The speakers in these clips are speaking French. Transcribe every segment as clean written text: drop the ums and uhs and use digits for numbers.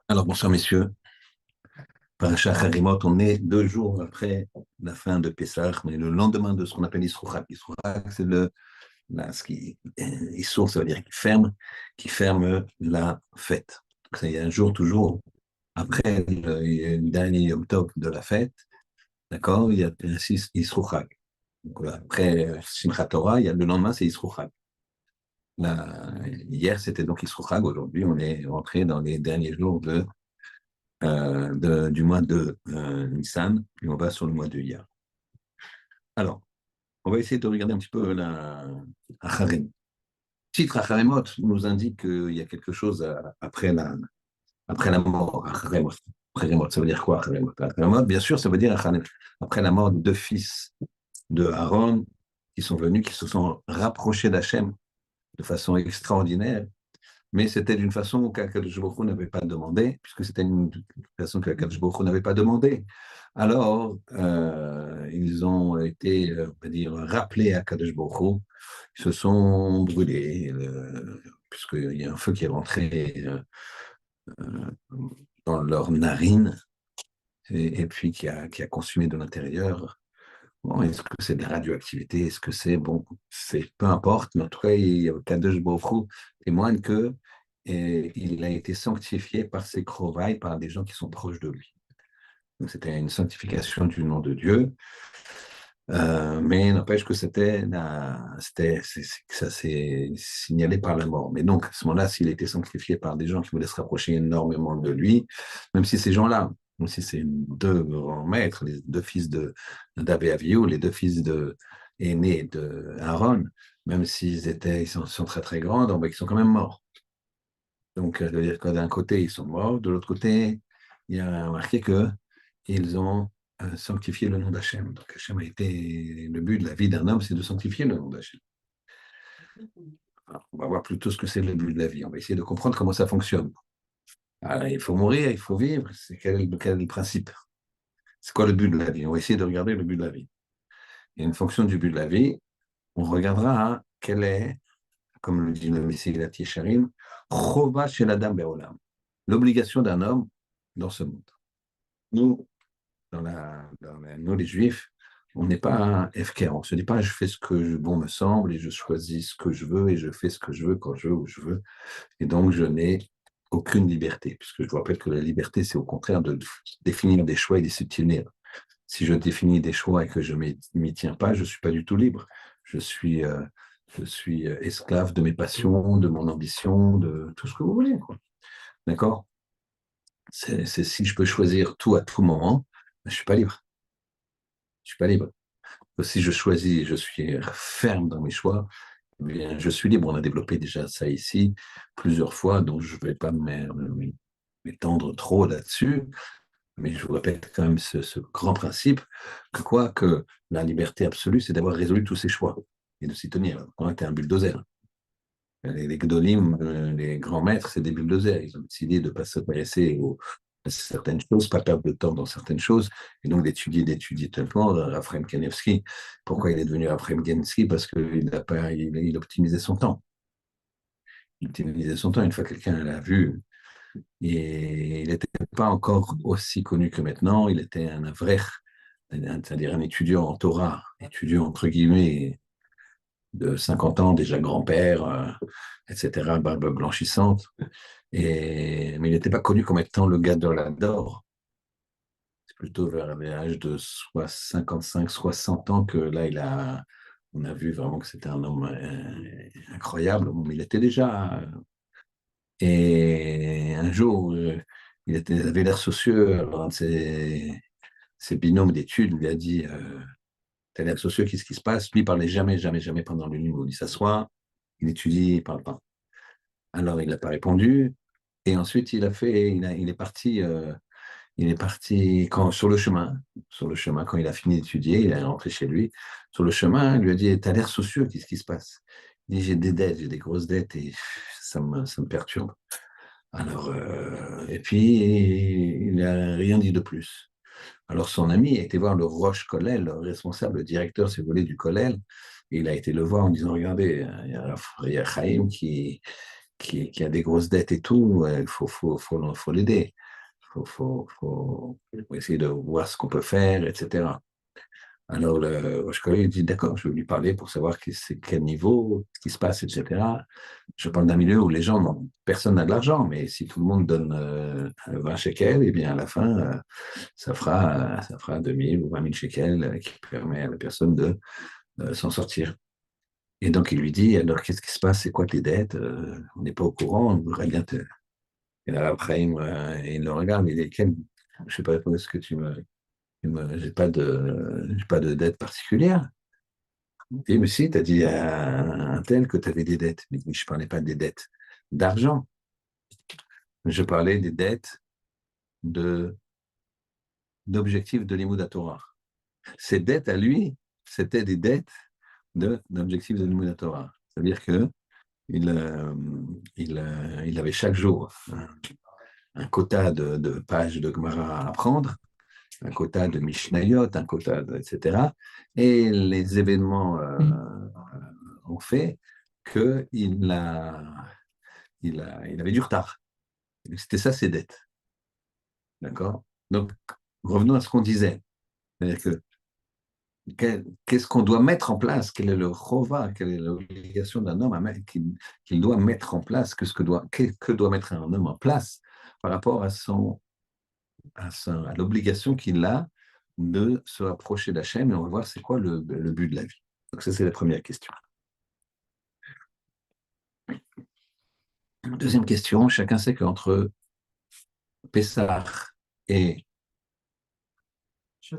Alors, bonsoir messieurs. Parashat Harimot, on est 2 jours après la fin de Pessah, mais le lendemain de ce qu'on appelle Isrouchak. Isrouchak, c'est ce qui, Issour, ça veut dire qui ferme la fête. Donc, il y a un jour toujours après le dernier Yom Tov de la fête, d'accord, il y a ainsi Isrouchak. Donc, après Simchat Torah, il y a le lendemain, c'est Isrouchak. Hier, c'était donc Isrouchak. Aujourd'hui, on est rentré dans les derniers jours du mois de Nissan, et on va sur le mois de Iyar. Alors, on va essayer de regarder un petit peu la Acharem. Le titre Acharemot nous indique qu'il y a quelque chose après la mort. Acharemot, ça veut dire quoi Acharemot? Acharemot, bien sûr, ça veut dire après la mort de 2 fils de Aaron qui sont venus, qui se sont rapprochés d'Hachem de façon extraordinaire. Mais c'était d'une façon qu'Akadosh Baruch Hu n'avait pas demandé, puisque c'était une façon qu'Akadosh Baruch Hu n'avait pas demandé. Alors, ils ont été, on va dire, rappelés à Akadosh Baruch Hu. Ils se sont brûlés, puisqu'il y a un feu qui est rentré dans leurs narines, et puis qui a consumé de l'intérieur. Bon, est-ce que c'est de la radioactivité? Est-ce que c'est, bon, peu importe, mais en tout cas, Kadosh Baruch Hu témoigne que il a été sanctifié par ses crovailles, par des gens qui sont proches de lui. Donc, c'était une sanctification du nom de Dieu, mais n'empêche que ça s'est signalé par la mort. Mais donc, à ce moment-là, s'il a été sanctifié par des gens qui voulaient se rapprocher énormément de lui, même si ces gens-là, même si c'est 2 grands maîtres, les 2 fils d'Avé Avihu, les 2 fils aînés de Aaron, même ils sont très très grands, donc ils sont quand même morts. Donc, je veux dire que d'un côté, ils sont morts, de l'autre côté, il y a marqué qu'ils ont sanctifié le nom d'Hachem. Donc, Hachem a été, le but de la vie d'un homme, c'est de sanctifier le nom d'Hachem. Alors, on va voir plutôt ce que c'est le but de la vie. On va essayer de comprendre comment ça fonctionne. Alors, il faut mourir, il faut vivre. Quel est le principe? C'est quoi le but de la vie? On va essayer de regarder le but de la vie. Et une fonction du but de la vie, on regardera quelle est, comme le dit le Messilat Yesharim, Chova shel Adam be'olam, l'obligation d'un homme dans ce monde. Nous, nous les Juifs, on n'est pas FK, on ne se dit pas je fais ce que bon me semble et je choisis ce que je veux et je fais ce que je veux quand je veux où je veux. Et donc, je n'ai aucune liberté, puisque je vous rappelle que la liberté, c'est au contraire de définir des choix et de s'y tenir. Si je définis des choix et que je ne m'y tiens pas, je ne suis pas du tout libre. Je suis esclave de mes passions, de mon ambition, de tout ce que vous voulez, quoi. D'accord? C'est si je peux choisir tout à tout moment, je ne suis pas libre. Je ne suis pas libre. Si je choisis, je suis ferme dans mes choix, eh bien, je suis libre. On a développé déjà ça ici plusieurs fois, donc je ne vais pas m'étendre trop là-dessus. Mais je vous répète quand même ce grand principe que la liberté absolue, c'est d'avoir résolu tous ses choix et de s'y tenir. On était un bulldozer. Les Gdolim, les grands maîtres, c'est des bulldozers. Ils ont décidé de ne pas s'intéresser à certaines choses, pas perdre de temps dans certaines choses, et donc d'étudier tellement. Raphaël Kanevski, pourquoi il est devenu Raphaël Kanevski? Parce qu'il optimisait son temps. Il optimisait son temps. Une fois que quelqu'un l'a vu, et il n'était pas encore aussi connu que maintenant. Il était un avrech, c'est-à-dire un étudiant en Torah, étudiant entre guillemets de 50 ans, déjà grand-père, etc., barbe blanchissante. Mais il n'était pas connu comme étant le gars de l'Ador. C'est plutôt vers l'âge de 55, 60 ans que là, on a vu vraiment que c'était un homme incroyable. Mais il était déjà. Et un jour, avait l'air soucieux. Alors, un de ses binômes d'études lui a dit t'as l'air soucieux, qu'est-ce qui se passe? Lui, il parlait jamais, jamais, jamais pendant le numéro. Il s'assoit, il étudie, il parle pas. Alors, il n'a pas répondu. Et ensuite, il est parti sur le chemin, quand il a fini d'étudier, il est rentré chez lui. Sur le chemin, il lui a dit t'as l'air soucieux, qu'est-ce qui se passe? Il dit j'ai des dettes, j'ai des grosses dettes et ça me perturbe. Alors, et puis, il n'a rien dit de plus. Alors son ami a été voir le Roche Kollel, le responsable, le directeur, si vous voulez, du Kollel, et il a été le voir en disant, regardez, il y a Chaim qui a des grosses dettes et tout, il faut l'aider. Faut essayer de voir ce qu'on peut faire, etc. Alors, le Roche Kollel dit, d'accord, je vais lui parler pour savoir c'est quel niveau, ce qui se passe, etc. Je parle d'un milieu où les gens personne n'a de l'argent, mais si tout le monde donne 20 shekels, eh bien, à la fin, ça fera 2000 ou 20 000 shekels qui permet à la personne de s'en sortir. Et donc, il lui dit, alors, qu'est-ce qui se passe? C'est quoi tes dettes? On n'est pas au courant, on voudrait bien te... Et là, après, il le regarde, il dit, je ne sais pas ce que j'ai pas de dette particulière. Il dit, mais si, tu as dit à un tel que tu avais des dettes. Mais je ne parlais pas des dettes d'argent, je parlais des dettes de, d'objectifs de l'Imoud Torah. Ces dettes à lui, c'était des dettes d'objectifs de l'Imoud Torah. C'est-à-dire que il avait chaque jour un quota de pages de Gemara à apprendre, un quota de Mishnayot, un quota etc. Et les événements ont fait qu'il avait du retard. C'était ça ses dettes. D'accord? Donc, revenons à ce qu'on disait. C'est-à-dire que qu'est-ce qu'on doit mettre en place? Quel est le chova? Quelle est l'obligation d'un homme qu'il doit mettre en place? Que doit mettre un homme en place par rapport à l'obligation qu'il a de se rapprocher d'Hachem? Et on va voir c'est quoi le but de la vie. Donc ça, c'est la première question. Deuxième question, chacun sait qu'entre Pessah et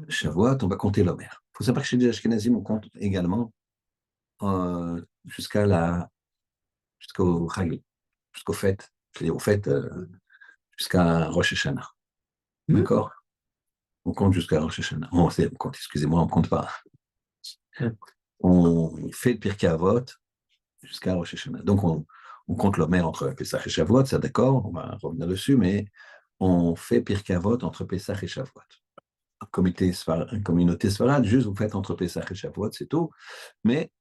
Shavuot, on va compter l'Omer. Il faut savoir que chez les Ashkenazim, on compte également jusqu'au Chag, jusqu'au fête, c'est-à-dire au fait jusqu'à Rosh Hashanah. D'accord? On compte jusqu'à Rosh Hashanah. On compte, excusez-moi, on ne compte pas. On fait le Pirkei Avot jusqu'à Rosh Hashanah. Donc, on compte l'Omer entre Pessah et Shavuot, ça d'accord, on va revenir dessus, mais on fait Pirkei Avot entre Pessah et Shavuot. Communauté Sfarad, juste vous faites entre Pessah et Shavuot, c'est tout. Mais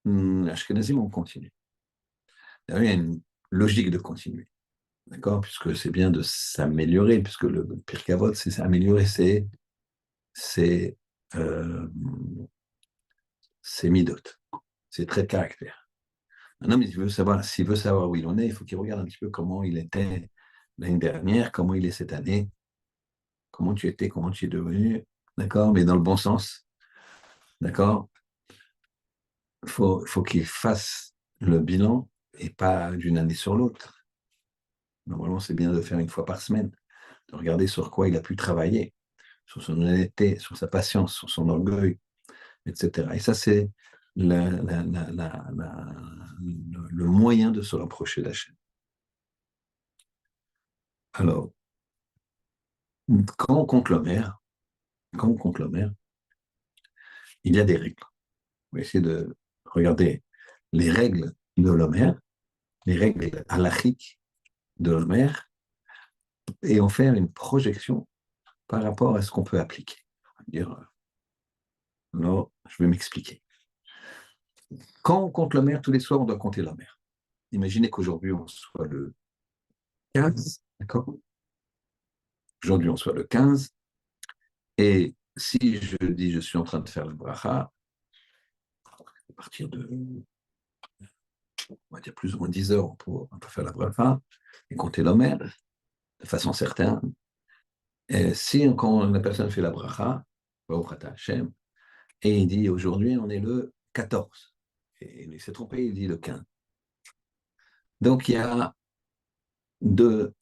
Ashkenazim, on continue. Il y a une logique de continuer. D'accord? Puisque c'est bien de s'améliorer, puisque le Pirkei Avot, c'est s'améliorer, c'est midot, c'est trait de caractère. Un homme, s'il veut savoir où il en est, il faut qu'il regarde un petit peu comment il était l'année dernière, comment il est cette année, comment tu étais, comment tu es devenu, d'accord? Mais dans le bon sens, d'accord? Faut qu'il fasse le bilan et pas d'une année sur l'autre. Normalement, c'est bien de faire une fois par semaine, de regarder sur quoi il a pu travailler, sur son honnêteté, sur sa patience, sur son orgueil, etc. Et ça, c'est le moyen de se rapprocher de la chaîne. Alors, quand on compte l'Homer, il y a des règles. On va essayer de regarder les règles de l'Homer, les règles halachiques de l'Homer, et en faire une projection par rapport à ce qu'on peut appliquer. Alors, je vais m'expliquer. Quand on compte l'Homer, tous les soirs, on doit compter l'Homer. Imaginez qu'aujourd'hui, on soit le 15, d'accord? Aujourd'hui, on soit le 15, et si je dis je suis en train de faire le bracha, à partir de, on va dire plus ou moins 10 heures, on peut faire la bracha et compter l'Homer de façon certaine. Et si quand la personne fait la bracha, et il dit aujourd'hui on est le 14, et il s'est trompé, il dit le 15. Donc il y a deux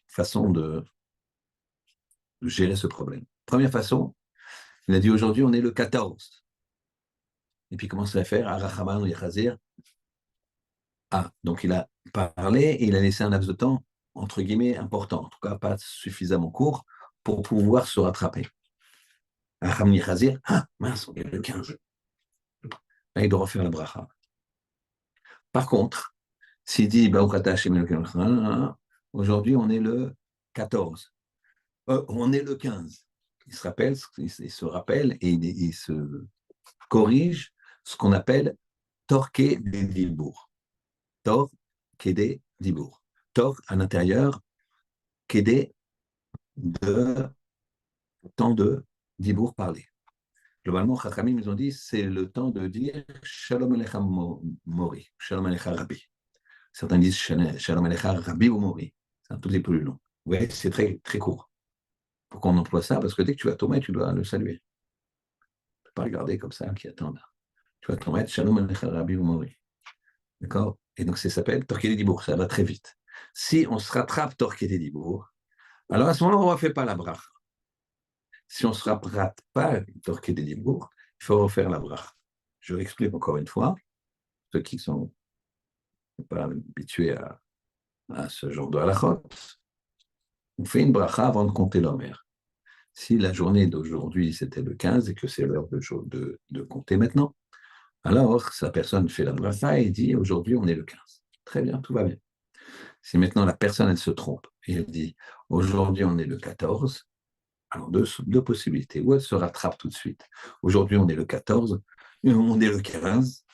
façons de gérer ce problème. Première façon, il a dit aujourd'hui on est le 14. Et puis comment ça va faire? Arachaman ou Yachazir. Ah, donc il a parlé et il a laissé un laps de temps, entre guillemets, important, en tout cas pas suffisamment court, pour pouvoir se rattraper. Arachaman ou Yachazir, ah mince, on est le 15. Là, il doit refaire la bracha. Par contre, s'il dit aujourd'hui on est le 14, on est le 15. il se rappelle et il se corrige ce qu'on appelle Torqué des Dibourg. Tor, Kédé, Dibourg. Tor à l'intérieur, Kédé de temps de Dibourg parlé. Globalement, Chachamim, ils ont dit, c'est le temps de dire Shalom Alecha Mori, Shalom Alecha Rabbi. Certains disent Shalom Alecha Rabbi ou Mori. C'est un tout petit peu plus long. Vous voyez, c'est très, très court. Pourquoi on emploie ça? Parce que dès que tu vas tomber, tu dois le saluer. Tu ne peux pas regarder comme ça, qui attendent. Tu vas tomber, Shalom Alecha Rabbi ou Mori. D'accord? Et donc, ça s'appelle Torqué Dibourg, ça va très vite. Si on se rattrape Torqué Dibourg, alors à ce moment-là, on ne refait pas la bracha. Si on ne se rattrape pas Torqué Dibourg, il faut refaire la bracha. Je l'explique encore une fois. Ceux qui ne sont pas habitués à ce genre de halachot, on fait une bracha avant de compter l'homer. Si la journée d'aujourd'hui, c'était le 15 et que c'est l'heure de compter maintenant, alors sa personne fait la bracha et dit aujourd'hui, on est le 15. Très bien, tout va bien. Si maintenant la personne, elle se trompe et elle dit aujourd'hui, on est le 14, alors deux possibilités. Ou elle se rattrape tout de suite. Aujourd'hui, on est le 14, on est le 15.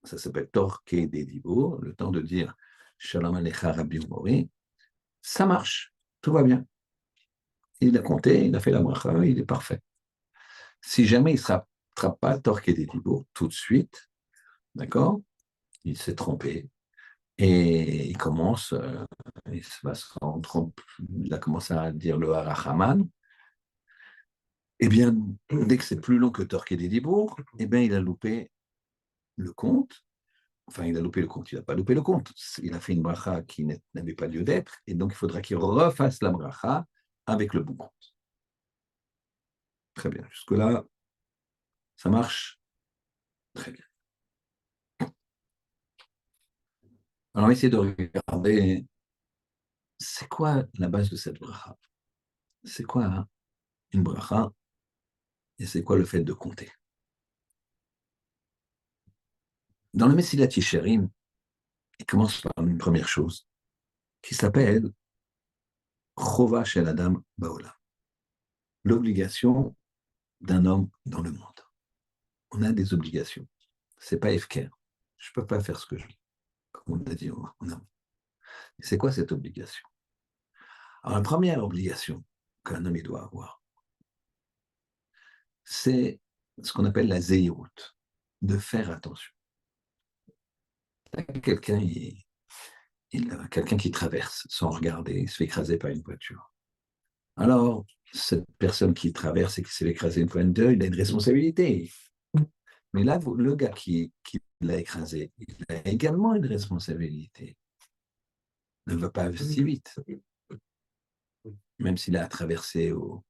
Ça s'appelle Torqué des Dibourg, le temps de dire Shalom Alecha Rabbi Mori. Ça marche, tout va bien. Il a compté, il a fait la bracha, il est parfait. Si jamais il ne se rattrape pas Torqué des Dibourg tout de suite, d'accord, il s'est trompé, et il commence, il a commencé à dire le Harachaman. Eh bien, dès que c'est plus long que Torqué des Dibourg, eh bien, il a loupé le compte. Enfin, il a loupé le compte, il n'a pas loupé le compte. Il a fait une bracha qui n'avait pas lieu d'être, et donc il faudra qu'il refasse la bracha avec le bon compte. Très bien. Jusque-là, ça marche très bien. Alors, on va essayer de regarder, c'est quoi la base de cette bracha? C'est quoi une bracha? Et c'est quoi le fait de compter? Dans le Messilat Yesharim, il commence par une première chose qui s'appelle Chova Shel Adam Baolam, l'obligation d'un homme dans le monde. On a des obligations. C'est pas efker. Je peux pas faire ce que je veux, comme on a dit en amont. C'est quoi cette obligation? Alors, la première obligation qu'un homme doit avoir, c'est ce qu'on appelle la zéhirout, de faire attention. Quelqu'un quelqu'un qui traverse sans regarder, il se fait écraser par une voiture. Alors, cette personne qui traverse et qui s'est écrasé une voiture, il a une responsabilité. Mais là, le gars qui l'a écrasé, il a également une responsabilité. Il ne va pas si vite. Même s'il a traversé au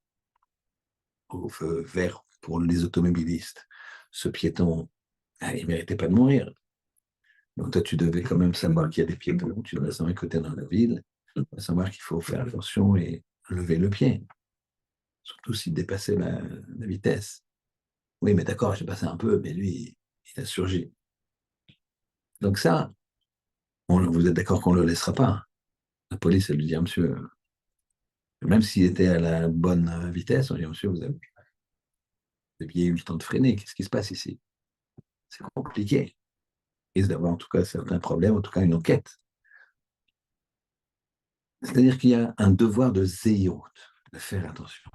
feu vert pour les automobilistes, ce piéton, il ne méritait pas de mourir. Donc toi, tu devais quand même savoir qu'il y a des piétons, tu devais savoir que tu es dans la ville, savoir qu'il faut faire attention et lever le pied, surtout s'il dépassait la vitesse. Oui, mais d'accord, j'ai passé un peu, mais lui, il a surgi. Donc ça, vous êtes d'accord qu'on ne le laissera pas. La police, elle lui dit, monsieur, même s'il était à la bonne vitesse, on dit, monsieur, vous avez eu le temps de freiner, qu'est-ce qui se passe ici? C'est compliqué. Il risque d'avoir en tout cas certains problèmes, en tout cas une enquête. C'est-à-dire qu'il y a un devoir de zéhirout, de faire attention,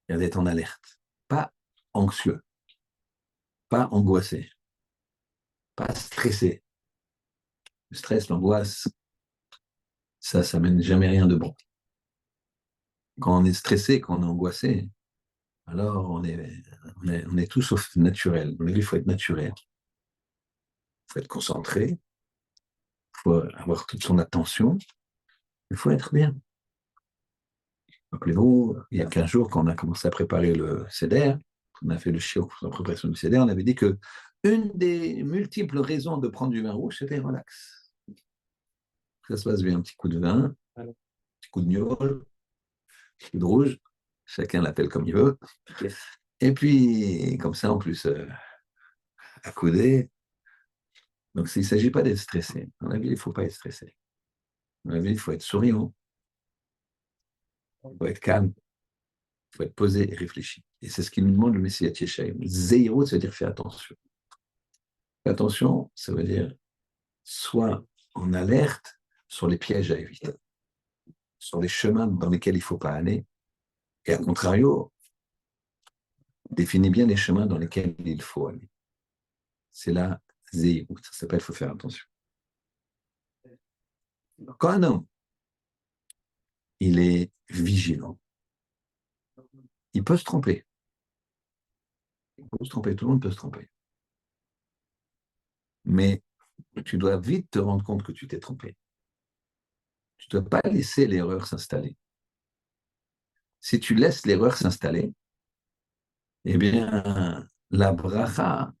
d'être en alerte, pas anxieux, pas angoissé, pas stressé. Le stress, l'angoisse, ça mène jamais rien de bon. Quand on est stressé, quand on est angoissé, alors on est tout sauf naturel. Dans la vie, il faut être naturel. Il faut être concentré, il faut avoir toute son attention, il faut être bien. Rappelez-vous, il y a 15 jours, quand on a commencé à préparer le CEDER, on a fait le chiot en préparation du CEDER, on avait dit que une des multiples raisons de prendre du vin rouge, c'était relax. Ça se passe bien, un petit coup de vin, un petit coup de gnôle, un petit coup de rouge, chacun l'appelle comme il veut. Okay. Et puis, comme ça, en plus, accoudé. Donc, il ne s'agit pas d'être stressé. Dans la vie, il ne faut pas être stressé. Dans la vie, il faut être souriant. Il faut être calme. Il faut être posé et réfléchi. Et c'est ce qu'il nous demande le Messie Yeshaïm. Zeirut, ça veut dire fais attention. Fais attention, ça veut dire sois en alerte sur les pièges à éviter, sur les chemins dans lesquels il ne faut pas aller. Et à contrario, définis bien les chemins dans lesquels il faut aller. C'est là, Zeirut, ça s'appelle il faut faire attention. Quand un homme, il est vigilant, il peut se tromper. Il peut se tromper, tout le monde peut se tromper. Mais tu dois vite te rendre compte que tu t'es trompé. Tu ne dois pas laisser l'erreur s'installer. Si tu laisses l'erreur s'installer, eh bien, la bracha,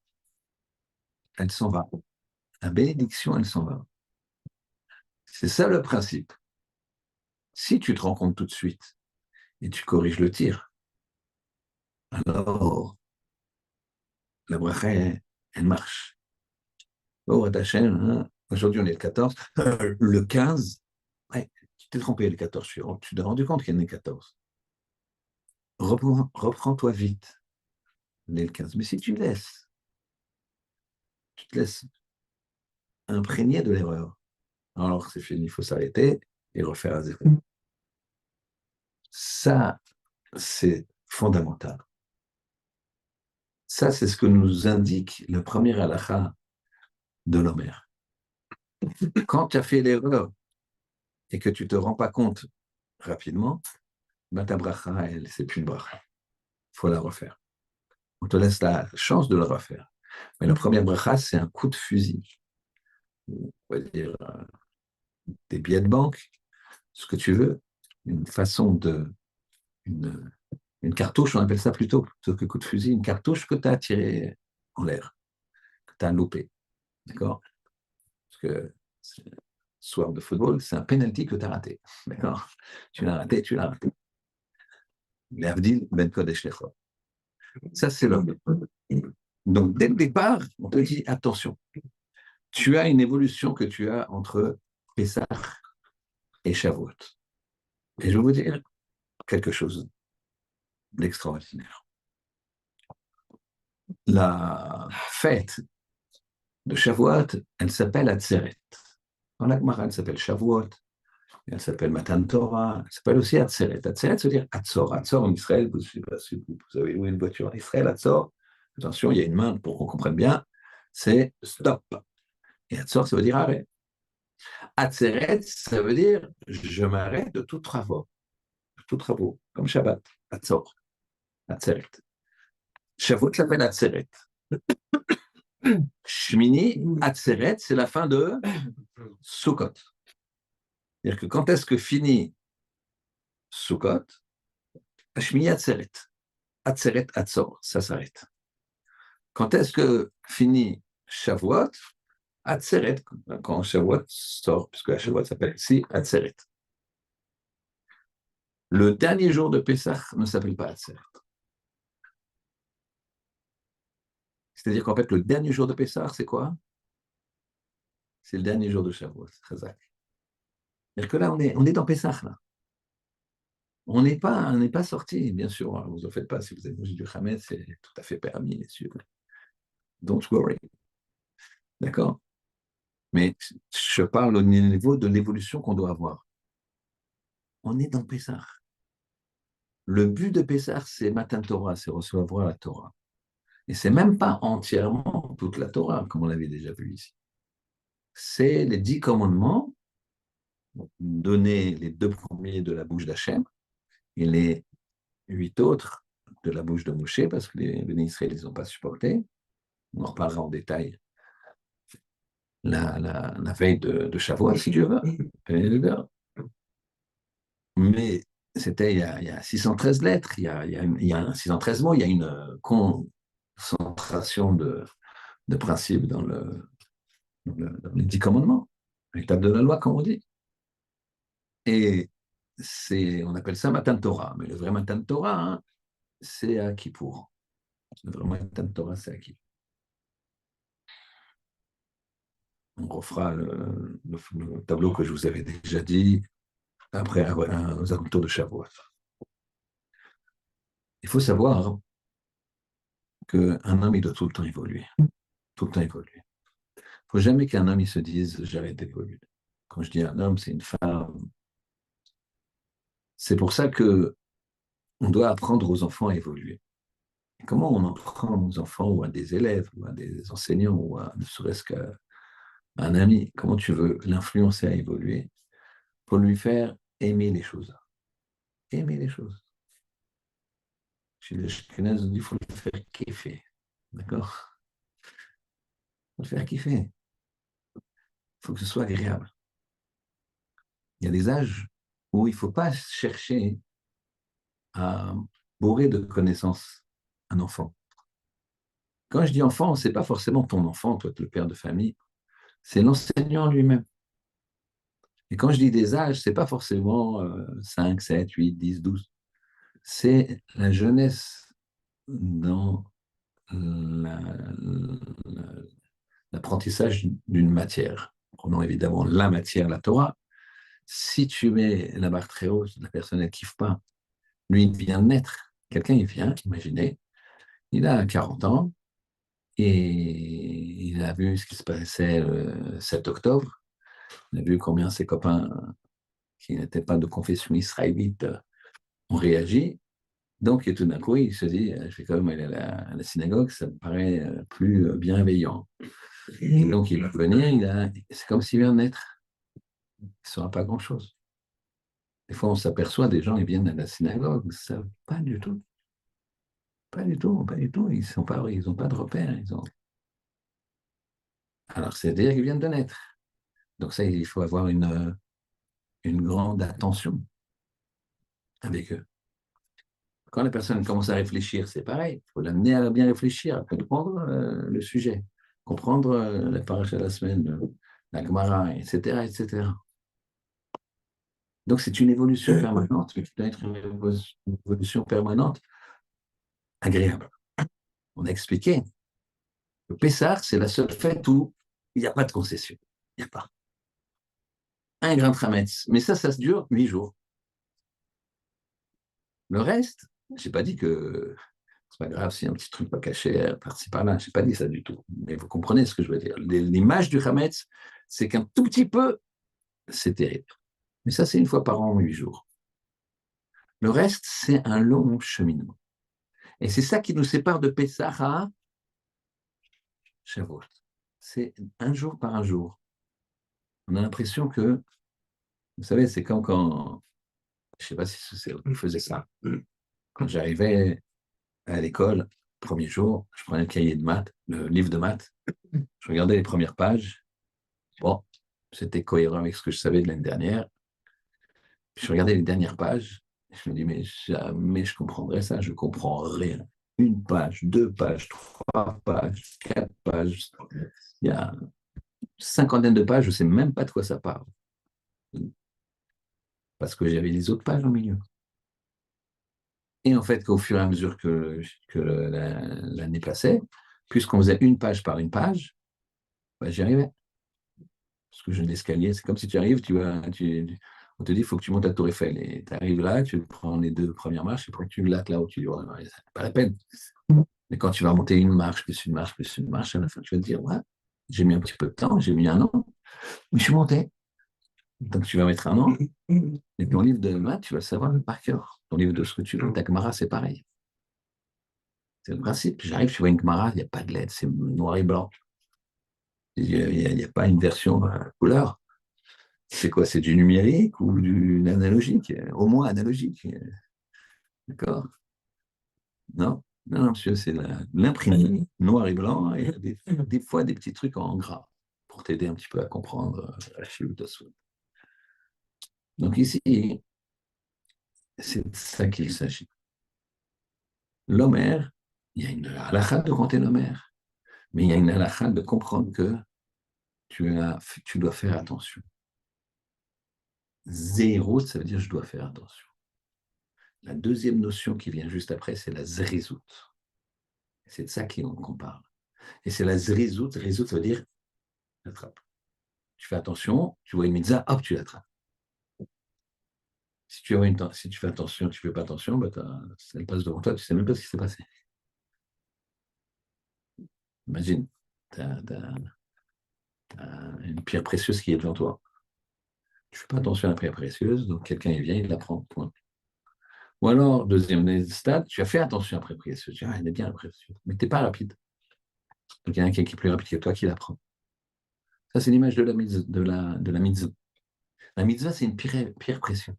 elle s'en va. La bénédiction, elle s'en va. C'est ça le principe. Si tu te rends compte tout de suite et tu corriges le tir, alors la bracha, elle marche. Oh, Hachem, hein, aujourd'hui on est le 14, le 15, ouais, tu t'es trompé le 14, tu t'es rendu compte qu'il y en a 14. Reprends-toi vite, dès le 15. Mais si tu te laisses imprégné de l'erreur, alors c'est fini, il faut s'arrêter et refaire à zéro. Ça, c'est fondamental. Ça, c'est ce que nous indique le premier halakha de l'Omer. Quand tu as fait l'erreur et que tu ne te rends pas compte rapidement, ben ta bracha, elle, c'est plus une bracha. Il faut la refaire. On te laisse la chance de le refaire. Mais la première bracha, c'est un coup de fusil. On va dire des billets de banque, ce que tu veux, une façon de. Une cartouche, on appelle ça plutôt que coup de fusil, une cartouche que tu as tirée en l'air, que tu as loupé. D'accord? Parce que soir de football, c'est un penalty que tu as raté. D'accord? Tu l'as raté, tu l'as raté. L'Avdil ben Kodesh Lechot. Ça, c'est l'homme. Donc, dès le départ, on te dit attention. Tu as une évolution que tu as entre Pessah et Shavuot. Et je vais vous dire quelque chose d'extraordinaire. La fête de Shavuot, elle s'appelle Atzeret. Dans la Gemara, elle s'appelle Shavuot, elle s'appelle Matan Torah, elle s'appelle aussi Atzeret. Atzeret, ça veut dire Atzor. Atzor en Israël, je ne sais pas si vous avez loué une voiture en Israël, Atzor, attention, il y a une main pour qu'on comprenne bien, c'est stop. Et Atzor, ça veut dire arrêt. Atzeret, ça veut dire je m'arrête de tout travaux, comme Shabbat, Atzor, Atzeret. Shavuot s'appelle Atzeret. Shmini, Atzeret, c'est la fin de Sukkot. C'est-à-dire que quand est-ce que finit Sukkot? Shmini Atzeret. Atzeret, Atzor, ça s'arrête. Quand est-ce que finit Shavuot? Atzeret, quand Shavuot sort, puisque Shavuot s'appelle ici Atzeret. Le dernier jour de Pessah ne s'appelle pas Atzeret. C'est-à-dire qu'en fait, le dernier jour de Pessah, c'est quoi? C'est le dernier jour de Shavuot, Chazak. C'est-à-dire que là, on est dans Pessah, là. On n'est pas sorti, bien sûr. Ne vous en faites pas, si vous avez mangé du Hametz, c'est tout à fait permis, bien sûr. Don't worry. D'accord? Mais je parle au niveau de l'évolution qu'on doit avoir. On est dans Pessah. Le but de Pessah, c'est Matan Torah, c'est recevoir la Torah. Et c'est même pas entièrement toute la Torah, comme on l'avait déjà vu ici. C'est les 10 commandements, donnés les 2 premiers de la bouche d'Hachem, et les 8 autres de la bouche de Moshe, parce que les Israéliens ne les ont pas supportés. On en reparlera en détail la veille de Shavuot, si tu veux. Mais c'était il y a 613 lettres, il y a 613 mots, il y a une concentration de principes dans les 10 commandements, l'étape de la loi, comme on dit. Et on appelle ça Matan Torah, mais le vrai Matan Torah, hein, c'est à Kippour. Le vrai Matan Torah, c'est à Kippour. On refera le tableau que je vous avais déjà dit après aux alentours de Shavuot. Il faut savoir qu'un homme, il doit tout le temps évoluer. Tout le temps évoluer. Il ne faut jamais qu'un homme il se dise j'arrête d'évoluer. Quand je dis un homme, c'est une femme. C'est pour ça que on doit apprendre aux enfants à évoluer. Et comment on apprend aux enfants ou à des élèves ou à des enseignants ou à ne serait-ce qu'à un ami, comment tu veux l'influencer à évoluer pour lui faire aimer les choses. Aimer les choses. Chez les Ashkénazes, il faut le faire kiffer. D'accord? Il faut le faire kiffer. Il faut que ce soit agréable. Il y a des âges où il ne faut pas chercher à bourrer de connaissances un enfant. Quand je dis enfant, ce n'est pas forcément ton enfant, toi, le père de famille, c'est l'enseignant lui-même. Et quand je dis des âges, ce n'est pas forcément 5, 7, 8, 10, 12. C'est la jeunesse dans l'apprentissage d'une matière. Prenons évidemment la matière, la Torah. Si tu mets la barre très haute, la personne ne kiffe pas. Lui, il vient de naître. Quelqu'un, il vient, imaginez, il a 40 ans et il a vu ce qui se passait le 7 octobre. Il a vu combien ses copains qui n'étaient pas de confession israélite ont réagi. Donc, et tout d'un coup, il se dit, je vais quand même aller à la synagogue, ça me paraît plus bienveillant. Et donc, il va venir, c'est comme s'il vient de naître. Il ne saura pas grand-chose. Des fois, on s'aperçoit, des gens, ils viennent à la synagogue, ça, pas du tout. Pas du tout, pas du tout. Ils n'ont pas de repères. Alors, c'est-à-dire qu'ils viennent de naître. Donc ça, il faut avoir une grande attention avec eux. Quand la personne commence à réfléchir, c'est pareil. Il faut l'amener à bien réfléchir, à comprendre le sujet, comprendre la paracha de la semaine, la Gemara, etc., etc. Donc c'est une évolution permanente, mais qui doit être une évolution permanente agréable. On a expliqué que Pessah, c'est la seule fête où il n'y a pas de concession. Il n'y a pas. Un grain de chametz. Mais ça dure 8 jours. Le reste, je n'ai pas dit que c'est pas grave si un petit truc pas caché par-ci par-là, je n'ai pas dit ça du tout. Mais vous comprenez ce que je veux dire. L'image du chametz, c'est qu'un tout petit peu, c'est terrible. Mais ça, c'est une fois par an, 8 jours. Le reste, c'est un long cheminement. Et c'est ça qui nous sépare de Pessah à Shavuot. C'est un jour par un jour. On a l'impression que, vous savez, c'est comme quand, je ne sais pas si vous faisiez ça, quand j'arrivais à l'école, premier jour, je prenais le cahier de maths, le livre de maths, je regardais les premières pages. Bon, c'était cohérent avec ce que je savais de l'année dernière. Puis je regardais les dernières pages, et je me dis, mais jamais je comprendrai ça, je ne comprends rien. Une page, deux pages, trois pages, quatre pages. Il y a une cinquantaine de pages, je ne sais même pas de quoi ça parle. Parce que j'avais les autres pages au milieu. Et en fait, qu'au fur et à mesure que l'année passait, puisqu'on faisait une page par une page, ben, j'y arrivais. Parce que j'ai l'escalier, c'est comme si tu arrives, on te dit, il faut que tu montes la tour Eiffel. Et tu arrives là, tu prends les deux premières marches, et puis tu lattes là où tu dis, ouais, ouais, c'est pas la peine. Mais quand tu vas monter une marche, plus une marche, plus une marche, à la fin, tu vas te dire, ouais, j'ai mis un petit peu de temps, j'ai mis un an, mais je suis monté. Donc tu vas mettre un an, et ton livre de maths, tu vas le savoir par cœur. Ton livre de ce que tu veux, ta Gemara, c'est pareil. C'est le principe. J'arrive, tu vois une Gemara, il n'y a pas de lettres, c'est noir et blanc. Il n'y a pas une version couleur. C'est quoi? C'est du numérique ou du analogique? Au moins analogique. D'accord? Non? Non, non, monsieur, c'est l'imprimé, noir et blanc, et des fois des petits trucs en gras pour t'aider un petit peu à comprendre la Tosfot. Donc ici, c'est de ça qu'il s'agit. L'Homer, il y a une halakha de compter l'Homer, mais il y a une halakha de comprendre que tu dois faire attention. Zéro, ça veut dire je dois faire attention. La deuxième notion qui vient juste après, c'est la zrizout. C'est de ça qu'on parle. Et c'est la zrizout. Zrizout, ça veut dire attrape. Tu fais attention, tu vois une mitzvah, hop, tu l'attrapes. Si tu fais attention, tu fais pas attention, bah, elle passe devant toi, tu sais même pas ce qui s'est passé. Imagine, tu as une pierre précieuse qui est devant toi. Tu fais pas attention à la pierre précieuse, donc quelqu'un il vient, il la prend. Point. Ou alors, deuxième stade, tu as fait attention à la pierre précieuse. Tu dis, ah, elle est bien la pierre précieuse. Mais tu n'es pas rapide. Donc il y en a qui est plus rapide que toi qui la prend. Ça, c'est l'image de la mitzvah. La mitzvah, c'est une pierre précieuse.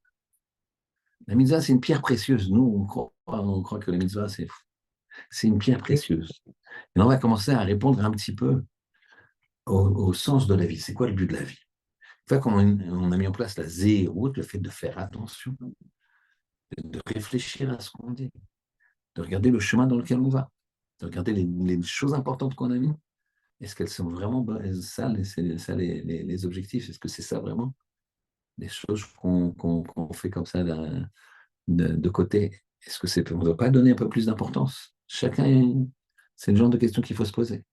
La mitzvah, c'est une pierre précieuse. Nous, on croit que la mitzvah, c'est une pierre précieuse. Et on va commencer à répondre un petit peu au sens de la vie. C'est quoi le but de la vie? Une fois qu'on a mis en place la zéroute, le fait de faire attention, de réfléchir à ce qu'on dit, de regarder le chemin dans lequel on va, de regarder les choses importantes qu'on a mis. Est-ce qu'elles sont vraiment ça, les objectifs? Est-ce que c'est ça vraiment? Les choses qu'on fait comme ça de côté. Est-ce que on ne doit pas donner un peu plus d'importance? C'est le genre de question qu'il faut se poser.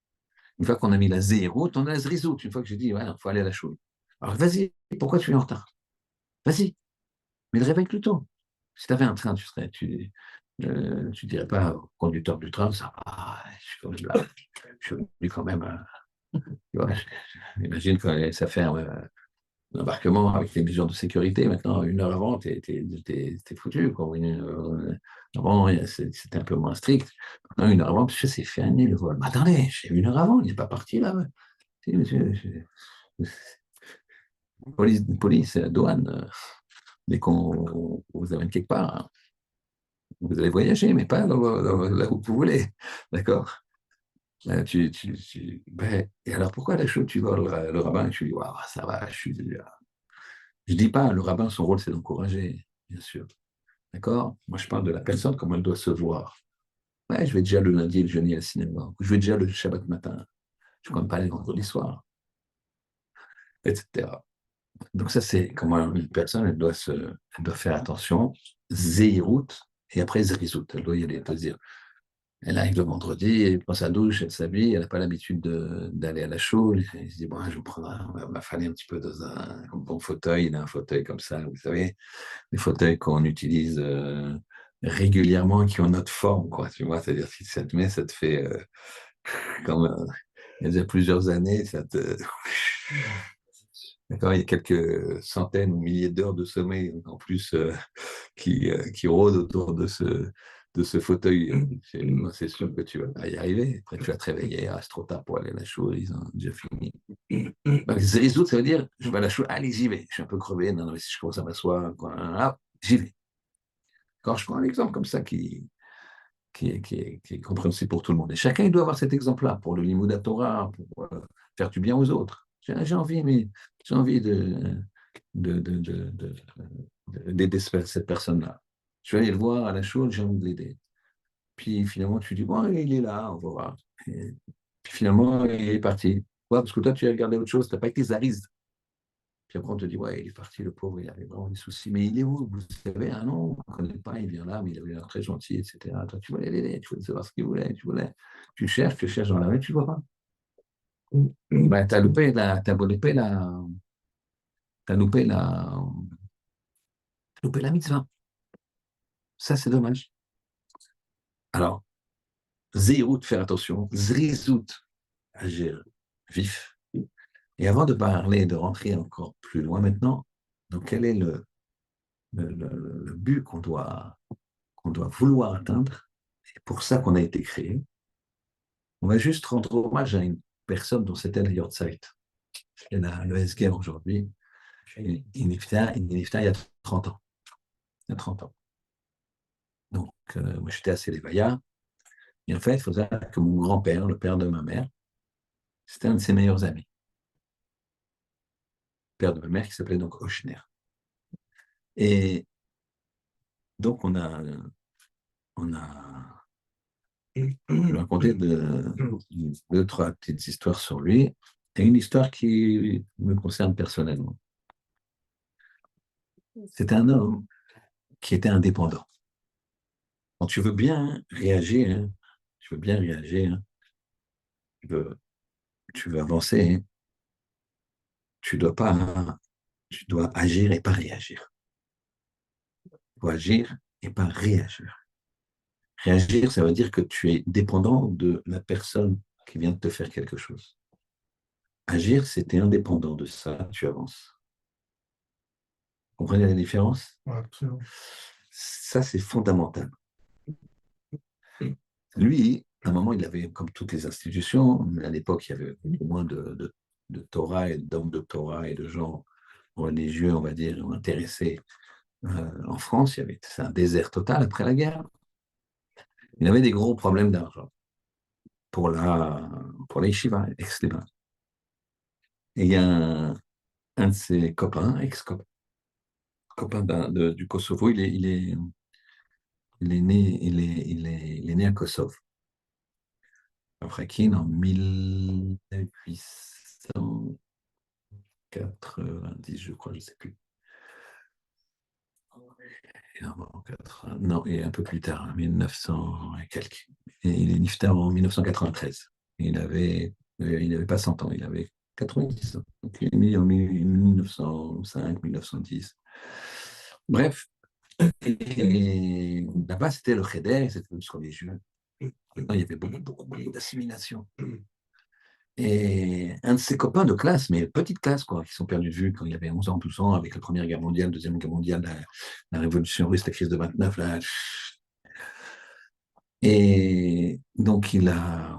Une fois qu'on a mis la zéro, on a la zrizout. Une fois que j'ai dit, ouais, il faut aller à la chouille. Alors vas-y, pourquoi tu es en retard? Vas-y, mais le réveille plus tôt. Si tu avais un train, tu dirais pas au conducteur du train, ça, je suis venu quand même. Tu vois, j'imagine que ça fait l'embarquement avec les mesures de sécurité. Maintenant, une heure avant, t'es foutu. Quoi. Avant, c'était un peu moins strict. Maintenant, une heure avant, parce que c'est fermé le vol. Mais attendez, j'ai une heure avant, il n'est pas parti là. Si, monsieur, police, douane, dès qu'on vous amène quelque part, hein, vous allez voyager, mais pas là où vous voulez. D'accord. Et alors, pourquoi la chose, tu vois le rabbin et tu dis, waouh, ça va, je dis pas, le rabbin, son rôle, c'est d'encourager, bien sûr. D'accord. Moi, je parle de la personne, comment elle doit se voir. Ouais, je vais déjà le lundi et le jeudi au cinéma. Ou je vais déjà le Shabbat matin. Je ne compte pas les vendredis soirs, etc. Donc, ça, c'est comment une personne, elle doit faire attention. Zéhirout, et après Zrizout. Elle doit y aller, elle doit se dire, elle arrive le vendredi, elle prend sa douche, elle s'habille, elle n'a pas l'habitude d'aller à la chaux. Elle se dit, bon, je vais prendre m'affaler un petit peu dans un bon fauteuil. Il a un fauteuil comme ça, vous savez, les fauteuils qu'on utilise régulièrement, qui ont notre forme, quoi. Tu vois, c'est-à-dire si ça te met, ça te fait comme il y a déjà plusieurs années, ça te. D'accord, il y a quelques centaines ou milliers d'heures de sommeil en plus qui rôdent autour de ce fauteuil. Moi, c'est sûr que tu vas y arriver. Après, tu vas te réveiller, ah, c'est trop tard pour aller à la chaux, ils ont déjà fini. Résoudre, ça veut dire, je vais à la chaux, allez, j'y vais. Je suis un peu crevé, non, mais si je commence à m'asseoir, j'y vais. Quand je prends un exemple comme ça qui est compréhensible pour tout le monde. Et chacun, il doit avoir cet exemple-là pour le Limouda Torah, pour faire du bien aux autres. J'ai envie, mais j'ai envie d'aider cette personne-là. Je vais aller le voir à la chose, j'ai envie de l'aider. Puis finalement, tu dis, bon, il est là, on va voir. Et puis finalement, il est parti. Ouais, parce que toi, tu as regardé autre chose, tu n'as pas été zariste. Puis après, on te dit, ouais, il est parti, le pauvre, il avait vraiment des soucis. Mais il est où? Vous savez, ah non, on ne connaît pas, il vient là, mais il avait l'air très gentil, etc. Toi, tu voulais l'aider, tu voulais savoir ce qu'il voulait, tu voulais. Tu cherches dans la rue, tu ne vois pas. Ben, t'as loupé la mitzvah. Ça, c'est dommage. Alors, zérout, faire attention. Zrizout, agir vif. Et avant de parler, de rentrer encore plus loin maintenant, donc quel est le but qu'on doit vouloir atteindre? C'est pour ça qu'on a été créé. On va juste rendre hommage à une personne dont c'était la Yortzeit. Elle a le SGR aujourd'hui. Il est il y a 30 ans. Il y a 30 ans. Donc, moi, j'étais à Sélévaïa. Et en fait, il faut savoir que mon grand-père, le père de ma mère, c'était un de ses meilleurs amis. Le père de ma mère qui s'appelait donc Ochner. Et donc, on a je vais raconter deux, trois petites histoires sur lui et une histoire qui me concerne personnellement. C'était un homme qui était indépendant. Quand tu veux bien réagir, hein, tu veux avancer, hein, tu dois pas, tu dois agir et pas réagir. Il faut agir et pas réagir. Réagir, ça veut dire que tu es dépendant de la personne qui vient de te faire quelque chose. Agir, c'est indépendant de ça, tu avances. Vous comprenez la différence? Ouais, absolument. Ça, c'est fondamental. Lui, à un moment, il avait, comme toutes les institutions, à l'époque, il y avait beaucoup moins de Torah et d'hommes de Torah et de gens religieux, on va dire, intéressés en France. C'est un désert total après la guerre. Il avait des gros problèmes d'argent pour la yeshiva, ex-Liban. Et il y a un de ses copains, ex-copains du Kosovo, il est né à Kosovo. Après Kin en 1890, je crois, je ne sais plus. Non, et un peu plus tard, 1900 et quelques. Et il est niftar en 1993. Il n'avait pas 100 ans, il avait 90 ans. Donc il est né en 1905, 1910. Bref, et là-bas, c'était le Cheder, c'était plus religieux. Il y avait beaucoup d'assimilation. Et un de ses copains de classe, mais petite classe, quoi, qui sont perdus de vue quand il avait 11 ans, 12 ans, avec la Première Guerre mondiale, Deuxième Guerre mondiale, la Révolution russe, la crise de 29, là. Et donc, il avait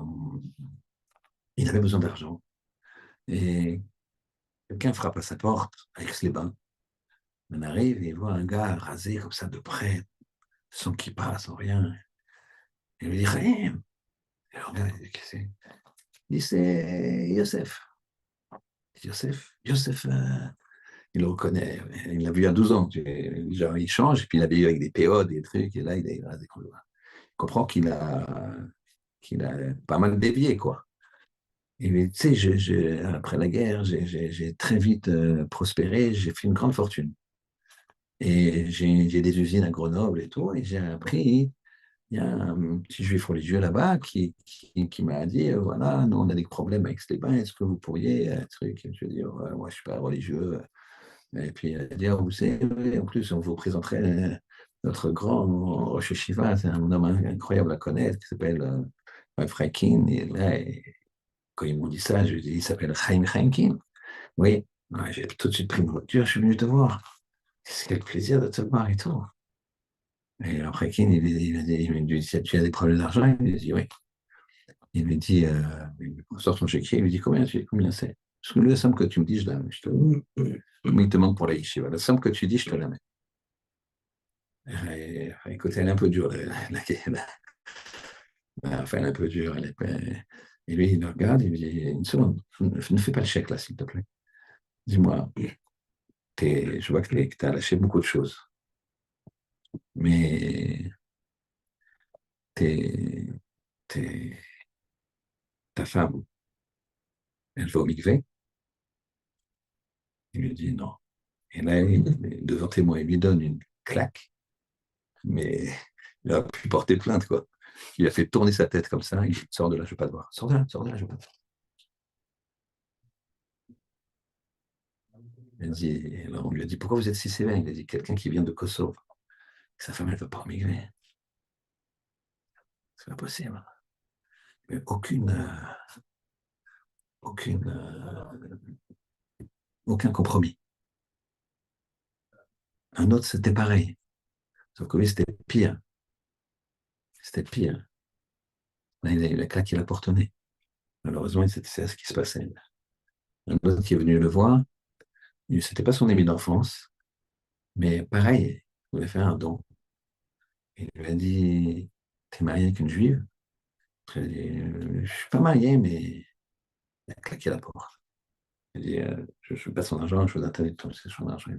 besoin d'argent. Et quelqu'un frappe à sa porte, à Aix-les-Bains. On arrive et il voit un gars rasé comme ça de près, sans kippa, sans rien. Il lui dit, Chaim. Et le gars, il dit, qu'est-ce que c'est? Il dit, c'est Youssef. Youssef, il le reconnaît. Il l'a vu à 12 ans. Genre, il change, et puis il avait eu avec des PO, des trucs, et là, il comprend qu'il a pas mal dévié, quoi. Et tu sais, après la guerre, j'ai très vite prospéré, j'ai fait une grande fortune. Et j'ai des usines à Grenoble et tout, et j'ai appris, il y a un petit juif religieux là-bas qui m'a dit, voilà, nous on a des problèmes avec les bains, est-ce que vous pourriez, truc, et je lui ai dit, ouais, moi je suis pas religieux. Et puis elle a dit, oh, vous savez, en plus on vous présenterait notre grand Rosh Hashiva, c'est un homme incroyable à connaître, qui s'appelle Freikin, et là, quand ils m'ont dit ça, je lui ai dit, il s'appelle Chaim Chaimkin. Oui, ouais, j'ai tout de suite pris ma voiture, je suis venu te voir. C'est quel plaisir de te voir et tout. Et après, Kin, il lui dit, tu as des problèmes d'argent? Il lui dit, oui. Il lui dit, il sort son chéquier, il lui dit, combien c'est? Parce que la somme que tu me dis, je la mets. Combien il te manque pour la yeshiva? La somme que tu dis, je te la mets. Écoute, elle est un peu dure, enfin, elle est un peu dure. Et lui, il le regarde, il lui dit, une seconde, ne fais pas le chèque là, s'il te plaît. Dis-moi, je vois que tu as lâché beaucoup de choses, mais t'es, t'es- ta femme, elle va au mikvé? Il lui dit non. Et là, devant témoin, il lui donne une claque, mais il a pu porter plainte, quoi. Il a fait tourner sa tête comme ça, il dit, sors de là, je ne veux pas te voir. Sors de là, je ne veux pas te voir. Alors on lui a dit, pourquoi vous êtes si sévère? Il a dit, quelqu'un qui vient de Kosovo, sa femme, elle ne veut pas au mikvé. C'est pas possible. Mais aucun compromis. Un autre, c'était pareil. Sauf que lui, c'était pire. C'était pire. Là, il a eu la claque, il a portonné. Malheureusement, c'est ce qui se passait. Un autre qui est venu le voir, c'était pas son ami d'enfance, mais pareil, il voulait faire un don. Il lui a dit, t'es marié avec une juive? Il a dit, je suis pas marié, mais il a claqué la porte. Il a dit, je ne veux pas son argent, je veux un de toi, c'est son argent.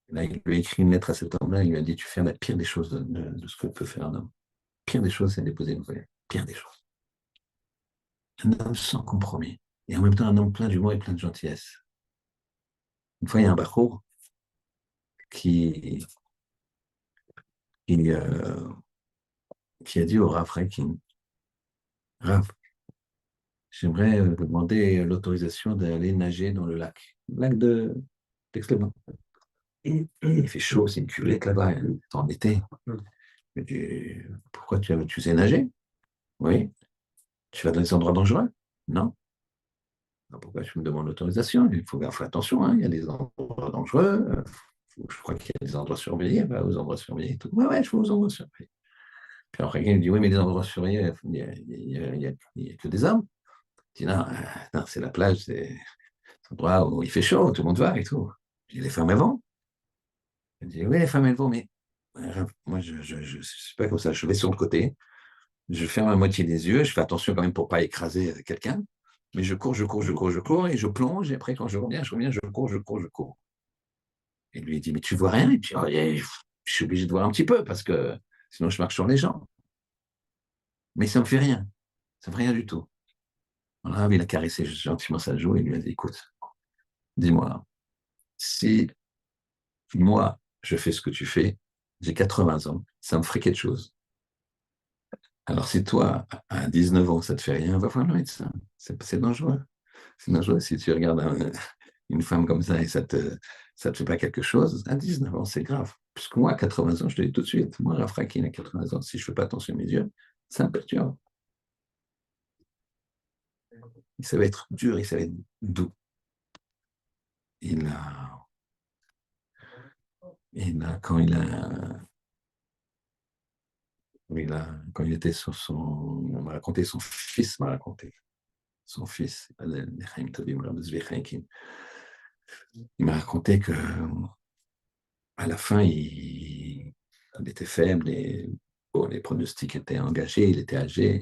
Là, il lui a écrit une lettre à cet homme-là, il lui a dit, tu fais la pire des choses de ce que peut faire un homme. Pire des choses, c'est déposer une feuille. Pire des choses. Un homme sans compromis. Et en même temps, un homme plein d'humour et plein de gentillesse. Une fois, il y a un bachour qui, qui a dit au Rav Reikin, Rav, j'aimerais vous demander l'autorisation d'aller nager dans le lac de d'Aix-les-Bains. Il fait chaud, c'est une cuvette là-bas, c'est en été. Je lui dis, pourquoi tu sais nager? Oui. Tu vas dans des endroits dangereux? Non. Alors, pourquoi tu me demandes l'autorisation? Il faut faire attention, hein, il y a des endroits dangereux. Je crois qu'il y a des endroits surveillés, va aux endroits surveillés et tout. Ouais, ouais, je vais aux endroits surveillés. Puis après, il me dit, oui, mais les endroits surveillés, il y a que des hommes. Je dis, non, non, c'est la plage, c'est un endroit où il fait chaud, tout le monde va et tout. Je dis, les femmes, elles vont. Il dit, oui, les femmes, elles vont, mais moi, je suis pas comme ça. Je vais sur le côté, je ferme la moitié des yeux, je fais attention quand même pour pas écraser quelqu'un, mais je cours, et je plonge, et après, quand je reviens, je cours. Et lui, il dit, mais tu vois rien? Et puis, oh, je suis obligé de voir un petit peu, parce que sinon, je marche sur les gens. Mais ça me fait rien. Ça me fait rien du tout. Voilà, il a caressé gentiment sa joue et il lui a dit, écoute, dis-moi, si moi, je fais ce que tu fais, j'ai 80 ans, ça me ferait quelque chose. Alors, si toi, à 19 ans, ça te fait rien, va voir le médecin. C'est dangereux. C'est dangereux si tu regardes une femme comme ça et ça te fait pas quelque chose. À 19 ans, c'est grave. Puisque moi, à 80 ans, je te dis tout de suite, moi, Rafrakin, à 80 ans, si je fais pas attention à mes yeux, ça me perturbe. Et ça va être dur et ça va être doux. Il a, quand quand il était sur son, on m'a raconté, son fils m'a raconté, son fils, il m'a raconté que à la fin, il était faible et bon, les pronostics étaient engagés, il était âgé.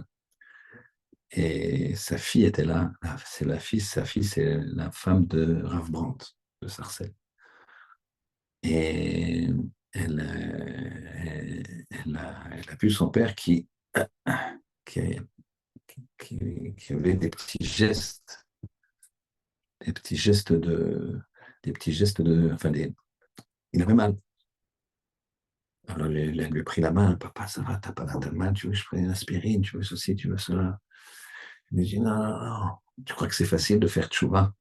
Et sa fille était là. C'est sa fille, c'est la femme de Rav Brandt, de Sarcelles. Et elle a vu son père qui, qui avait des petits gestes enfin, il avait mal. Alors, elle lui a pris la main, papa, ça va, t'as mal, tu veux que je prenne une aspirine, tu veux ceci, tu veux cela. Il me dit, non, non, non, tu crois que c'est facile de faire tchouva?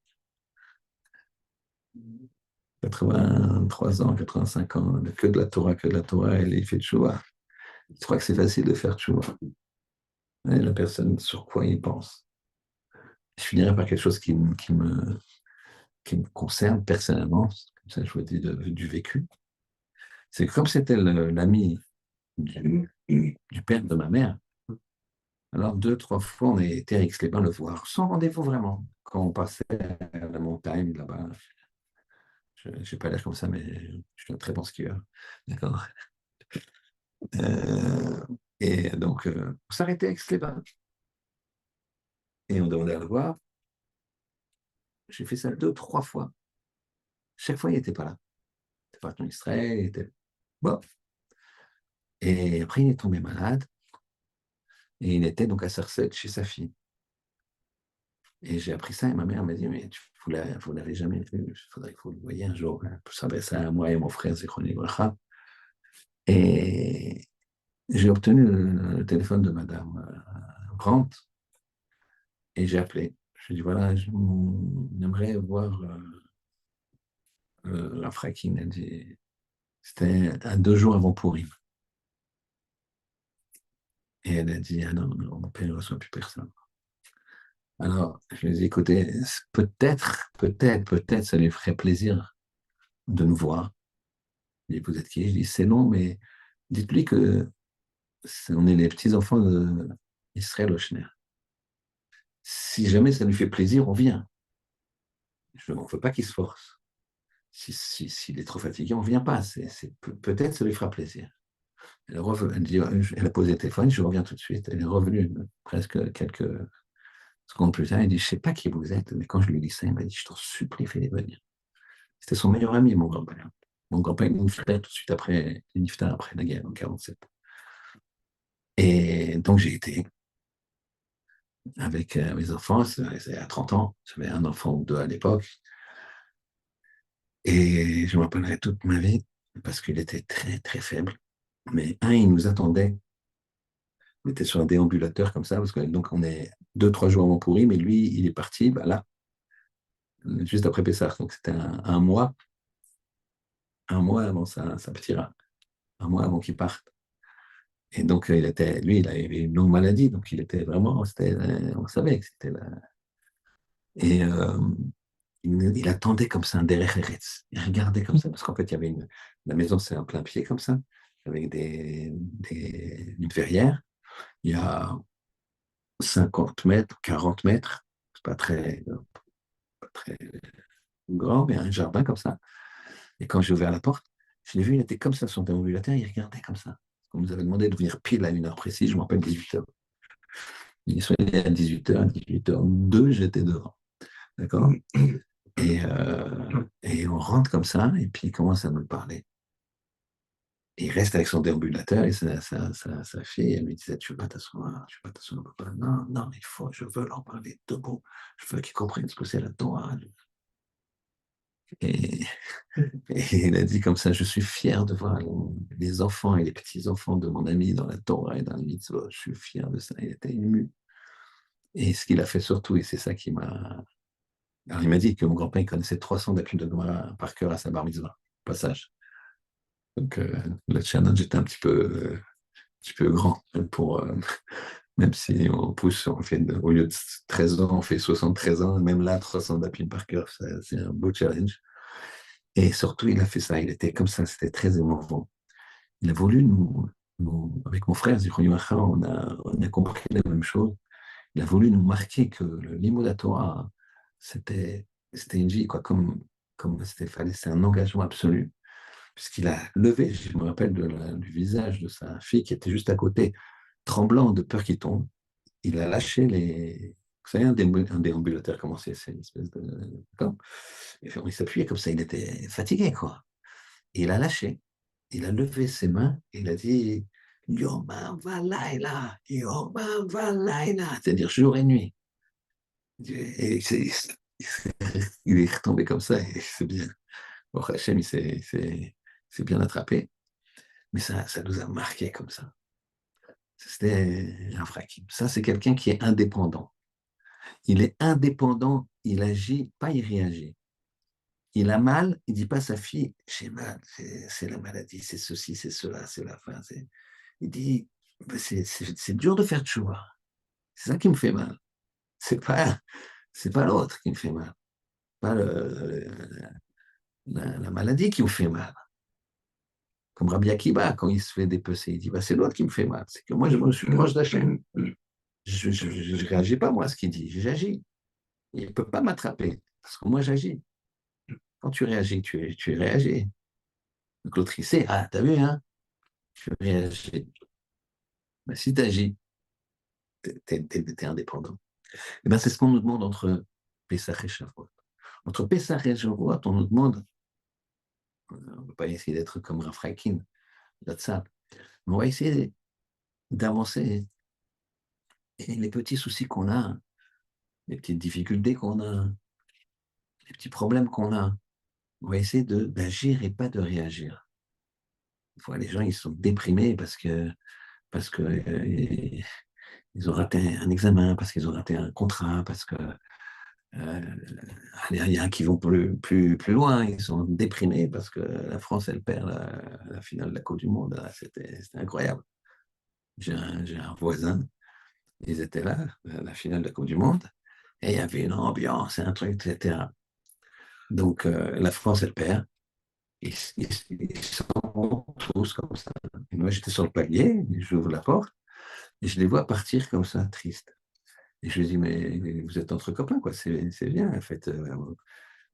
83 ans, 85 ans, que de la Torah, et il fait tchouva. Tu crois que c'est facile de faire tchouva? Et la personne sur quoi il pense. Je finirai par quelque chose qui me concerne personnellement, comme ça je vous dis du vécu. C'est que comme c'était l'ami du père de ma mère, alors 2, 3 fois on a été à Aix-les-Bains le voir, sans rendez-vous vraiment. Quand on passait à la montagne là-bas, je n'ai pas l'air comme ça, mais je suis un très bon skieur. D'accord. Euh, et donc, on s'arrêtait à Aix-les-Bains et on demandait à le voir. J'ai fait ça 2, 3 fois. Chaque fois, il n'était pas là. Il était parti en Israël, il était. Bon. Et après, il est tombé malade et il était donc à Sarcelles chez sa fille. Et j'ai appris ça et ma mère m'a dit, mais vous l'avez jamais vu, il faudrait que vous le voyiez un jour. Pour s'adresser ça à moi et mon frère Zéchroni Bracha. Et j'ai obtenu le téléphone de Madame Brandt et j'ai appelé. Je lui ai dit, voilà, j'aimerais voir la Frakine. Elle dit, c'était à 2 jours avant Pourim. Et elle a dit, ah non, non, mon père ne reçoit plus personne. Alors, je lui ai dit, écoutez, peut-être, ça lui ferait plaisir de nous voir. Il dit, vous êtes qui? Je dis, c'est non, mais dites-lui que on est les petits-enfants d'Israël Ochner. Si jamais ça lui fait plaisir, on vient. On ne veut pas qu'il se force. S'il est trop fatigué, on ne vient pas. Peut-être ça lui fera plaisir. Elle a posé le téléphone, je reviens tout de suite. Elle est revenue presque quelques secondes plus tard. Elle dit, je ne sais pas qui vous êtes, mais quand je lui ai dit ça, elle m'a dit, je t'en supplie, fais-les venir. C'était son meilleur ami, mon grand-père. Mon grand-père est niftar tout de suite après, niftar après la guerre en 47. Et donc j'ai été avec mes enfants, c'était à 30 ans, j'avais un enfant ou deux à l'époque, et je me rappellerai toute ma vie parce qu'il était très très faible. Mais il nous attendait. On était sur un déambulateur comme ça, parce que donc on est 2, 3 jours avant pourri, mais lui, il est parti, bah là, juste après Pessah, donc c'était un mois. un mois avant sa ptira, un mois avant qu'il parte. Et donc, lui, il avait une longue maladie, donc il était vraiment, on savait que c'était là. Et il attendait comme ça un derech eretz. Il regardait comme ça, parce qu'en fait, il y avait la maison, c'est un plein pied comme ça, avec une verrière. Il y a 50 mètres, 40 mètres, c'est pas très grand, mais un jardin comme ça. Et quand j'ai ouvert la porte, je l'ai vu, il était comme ça, son déambulateur, il regardait comme ça. On nous avait demandé de venir pile à une heure précise, je me rappelle 18h. Il soit à 18h, 18h02, j'étais dehors. D'accord. Et on rentre comme ça, et puis il commence à nous parler. Et il reste avec son déambulateur, et sa fille, elle lui disait, tu veux pas t'asseoir, papa. Non, non, je veux leur parler debout. Je veux qu'ils comprennent ce que c'est la Torah. Et, et il a dit comme ça, je suis fier de voir les enfants et les petits-enfants de mon ami dans la Torah et dans les mitzvot. Je suis fier de ça. Il était ému. Et ce qu'il a fait surtout, et c'est ça qui m'a... Alors il m'a dit que mon grand-père connaissait 300 d'appui de Gemara par cœur à sa bar mitzvah, passage. Donc le challenge était petit peu grand pour... même si on pousse, au lieu de 13 ans, on fait 73 ans, même là, 300 d'appui par cœur, c'est un beau challenge. Et surtout, il a fait ça, il était comme ça, c'était très émouvant. Il a voulu avec mon frère, Zichron on a compris la même chose. Il a voulu nous marquer que le Limud Torah, c'était une vie, quoi, comme c'est un engagement absolu, puisqu'il a levé, je me rappelle du visage de sa fille qui était juste à côté, tremblant de peur qu'il tombe. Il a lâché les. Vous savez, un déambulateur, comment c'est une espèce de. Il s'appuyait comme ça, il était fatigué, quoi. Et il a lâché. Il a levé ses mains et il a dit Yoma Valaila, Yoma Valaila, c'est-à-dire jour et nuit. Et il est retombé comme ça et c'est bien. Bon, Hachem, s'est bien attrapé, mais ça nous a marqué comme ça. C'était un frakim. Ça, c'est quelqu'un qui est indépendant. Il est indépendant, il agit, pas il réagit. Il a mal, il dit pas à sa fille, j'ai mal, c'est la maladie, c'est ceci, c'est cela, c'est la fin. Il dit, c'est dur de faire tchouva. C'est ça qui me fait mal. C'est pas l'autre qui me fait mal. Pas la maladie qui me fait mal. Comme Rabbi Akiba, quand il se fait dépecer, il dit, bah, c'est l'autre qui me fait mal. C'est que moi, je me suis proche d'Hachem. Je ne réagis pas, moi, à ce qu'il dit. J'agis. Il ne peut pas m'attraper. Parce que moi, j'agis. Quand tu réagis, tu es réagi. Donc l'autre, il sait, ah, t'as vu, hein, tu réagis. Mais si tu agis, t'es indépendant. Et ben, c'est ce qu'on nous demande entre Pessah et Shavuot. Entre Pessah et Shavuot, on nous demande, on ne va pas essayer d'être comme Rafrakin, ça, mais on va essayer d'avancer. Et les petits soucis qu'on a, les petites difficultés qu'on a, les petits problèmes qu'on a, on va essayer d'agir et pas de réagir. Des fois, les gens, ils sont déprimés parce que ils ont raté un examen, parce qu'ils ont raté un contrat, parce que il y en a qui vont plus loin, ils sont déprimés parce que la France, elle perd la finale de la Coupe du Monde. C'était incroyable. J'ai un voisin, ils étaient là, la finale de la Coupe du Monde, et il y avait une ambiance, un truc, etc. Donc, la France, elle perd. Ils sont tous comme ça. Et moi, j'étais sur le palier, j'ouvre la porte, et je les vois partir comme ça, tristes. Et je lui dis, mais vous êtes entre copains, quoi, c'est bien, faites.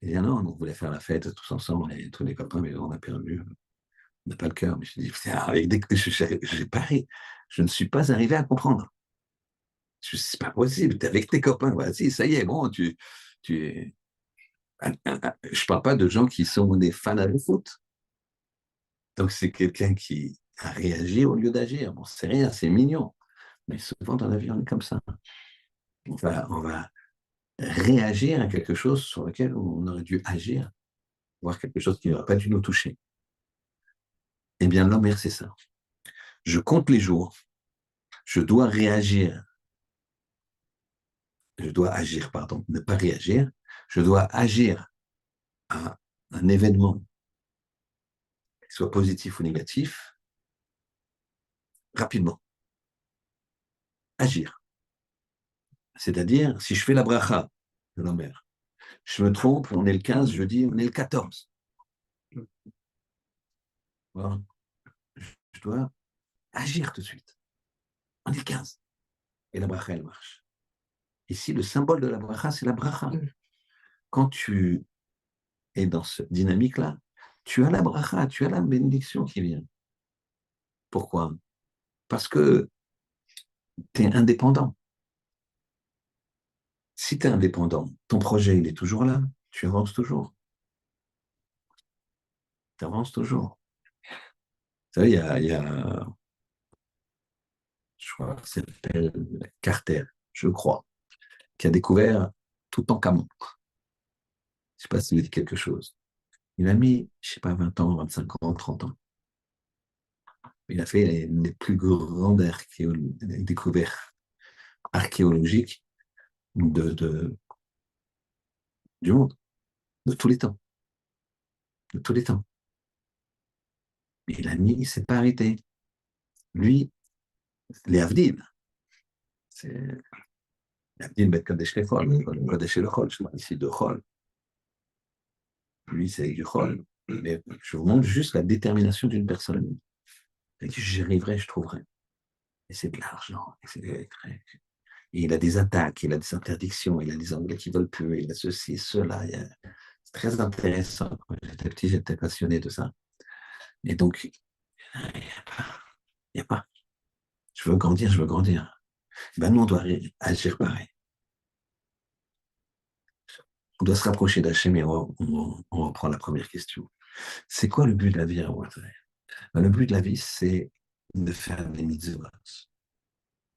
Et bien non, on voulait faire la fête tous ensemble, et tous les copains, mais on a perdu, on n'a pas le cœur. Mais je dis, avec je ne suis pas arrivé à comprendre. C'est pas possible, t'es avec tes copains, vas-y, ça y est, bon, tu je parle pas de gens qui sont des fans de foot. Donc c'est quelqu'un qui a réagi au lieu d'agir. Bon, c'est rien, c'est mignon. Mais souvent dans la vie, on est comme ça. On va réagir à quelque chose sur lequel on aurait dû agir, voir quelque chose qui n'aurait pas dû nous toucher. Eh bien, l'homme, c'est ça. Je compte les jours, je dois réagir, je dois agir, pardon, ne pas réagir, je dois agir à un événement qu'il soit positif ou négatif, rapidement, agir. C'est-à-dire, si je fais la bracha de l'Omer, je me trompe, on est le 15, je dis, on est le 14. Voilà. Je dois agir tout de suite. On est le 15. Et la bracha, elle marche. Ici, le symbole de la bracha, c'est la bracha. Quand tu es dans cette dynamique-là, tu as la bracha, tu as la bénédiction qui vient. Pourquoi? Parce que tu es indépendant. Si tu es indépendant, ton projet, il est toujours là, tu avances toujours. Tu avances toujours. Vous savez, je crois que ça s'appelle Carter, je crois, qui a découvert tout en Camon. Je ne sais pas si ça vous dit quelque chose. Il a mis, je ne sais pas, 20 ans, 25 ans, 30 ans. Il a fait les plus grandes découvertes archéologiques du monde, de tous les temps. De tous les temps. Il s'est pas arrêté. Lui, les Avdim, c'est les Avdim, Bet Kadesh Lechol, Kadesh Lechol, je ici de Chol. Lui, c'est du Chol. Mais je vous montre juste la détermination d'une personne. Et j'y arriverai, je trouverai. Et c'est de l'argent. Et il a des attaques, il a des interdictions, il a des Anglais qui ne veulent plus, il a ceci, cela. C'est très intéressant. Quand j'étais petit, j'étais passionné de ça. Et donc, il n'y a pas. Je veux grandir, je veux grandir. Ben, nous, on doit agir pareil. On doit se rapprocher d'Hachem et on reprend la première question. C'est quoi le but de la vie à ben, le but de la vie, c'est de faire des mitzvot.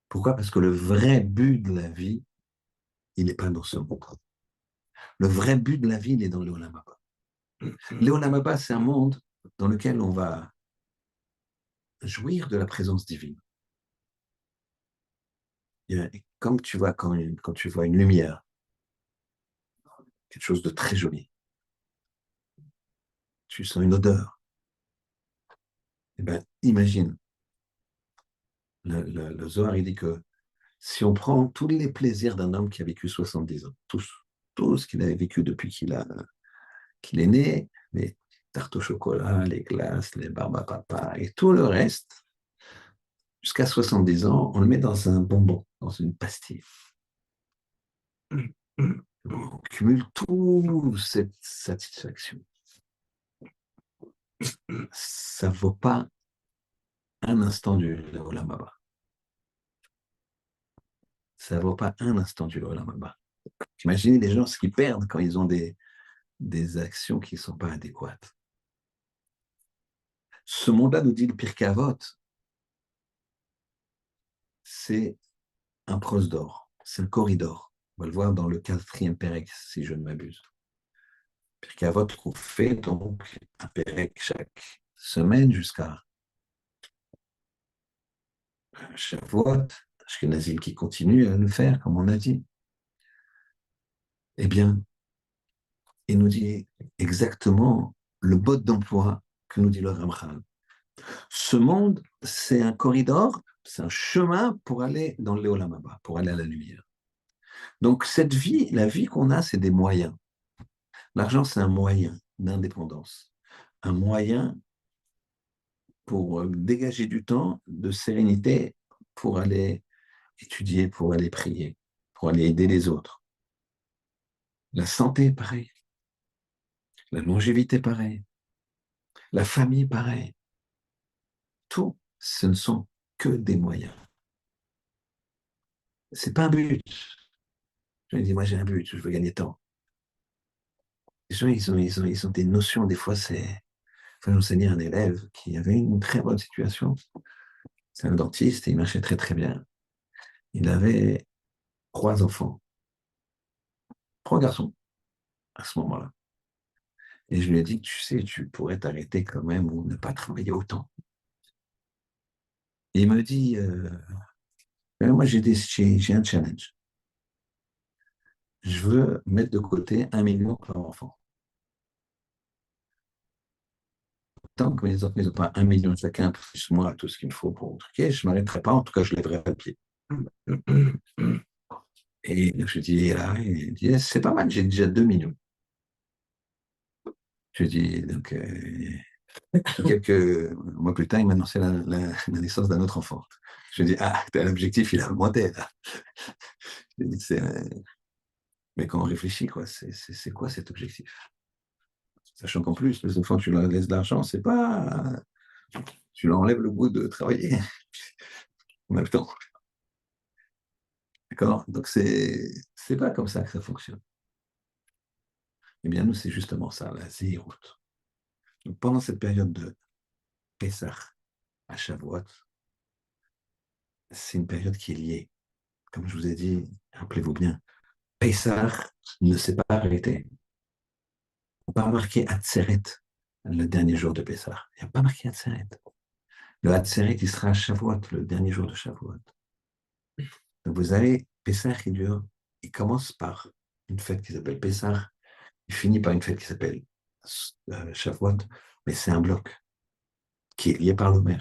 Pourquoi? Parce que le vrai but de la vie, il n'est pas dans ce monde. Le vrai but de la vie, il est dans le Olam Haba. Le Olam Haba, c'est un monde dans lequel on va jouir de la présence divine. Comme tu vois quand tu vois une lumière, quelque chose de très joli, tu sens une odeur. Eh ben, imagine, le Zohar, il dit que si on prend tous les plaisirs d'un homme qui a vécu 70 ans, tout ce qu'il a vécu depuis qu'il est né, les tartes au chocolat, les glaces, les barbes à papa et tout le reste, jusqu'à 70 ans, on le met dans un bonbon, dans une pastille. On cumule toute cette satisfaction. Ça ne vaut pas un instant du Olam Haba. Ça ne vaut pas un instant du Olam Haba. Imaginez les gens ce qu'ils perdent quand ils ont des actions qui ne sont pas adéquates. Ce monde-là, nous dit le Pirkei Avot, c'est un prosdor, c'est un corridor. On va le voir dans le 4e Pérec, si je ne m'abuse. Pirkei Avot qu'on fait donc un Pérec chaque semaine jusqu'à Shavuot, Ashkenazim qui continue à le faire, comme on a dit. Eh bien, il nous dit exactement le mode d'emploi que nous dit le Ramchal. Ce monde, c'est un corridor, c'est un chemin pour aller dans le Olam Haba, pour aller à la lumière. Donc, cette vie, la vie qu'on a, c'est des moyens. L'argent, c'est un moyen d'indépendance, un moyen pour dégager du temps de sérénité pour aller étudier, pour aller prier, pour aller aider les autres. La santé, pareil. La longévité, pareil. La famille, pareil. Tout, ce ne sont que des moyens. C'est pas un but. Je me dis, moi j'ai un but, je veux gagner tant. Les gens, ils ont des notions, des fois, c'est. Enfin, j'enseignais un élève qui avait une très bonne situation. C'est un dentiste et il marchait très très bien. Il avait 3 enfants, 3 garçons à ce moment-là. Et je lui ai dit, tu sais, tu pourrais t'arrêter quand même ou ne pas travailler autant. Et il me dit, moi j'ai un challenge. Je veux mettre de côté 1 million par enfant. tant que mes enfants n'ont pas 1 million chacun, plus moi, tout ce qu'il me faut pour truquer, je ne m'arrêterai pas. En tout cas, je lèverai le pied. Et je dis, là, il dit, c'est pas mal, j'ai déjà 2 millions. Je dis, donc, quelques mois plus tard, il m'a annoncé la naissance d'un autre enfant. Je dis, ah, l'objectif, il a augmenté, là. Je dis, mais quand on réfléchit, quoi, c'est quoi cet objectif? Sachant qu'en plus, les enfants, tu leur laisses de l'argent, c'est pas. Tu leur enlèves le goût de travailler en même temps. D'accord? Donc, c'est pas comme ça que ça fonctionne. Eh bien, nous, c'est justement ça, la zéroute. Donc, pendant cette période de Pessah à Shavuot, c'est une période qui est liée. Comme je vous ai dit, rappelez-vous bien, Pessah ne s'est pas arrêté. On n'a pas marqué Atzeret le dernier jour de Pessah. Il n'y a pas marqué Atzeret. Le Atzeret, il sera à Shavuot, le dernier jour de Shavuot. Donc vous avez Pessah il commence par une fête qui s'appelle Pessah, il finit par une fête qui s'appelle Shavuot, mais c'est un bloc qui est lié par l'Omer.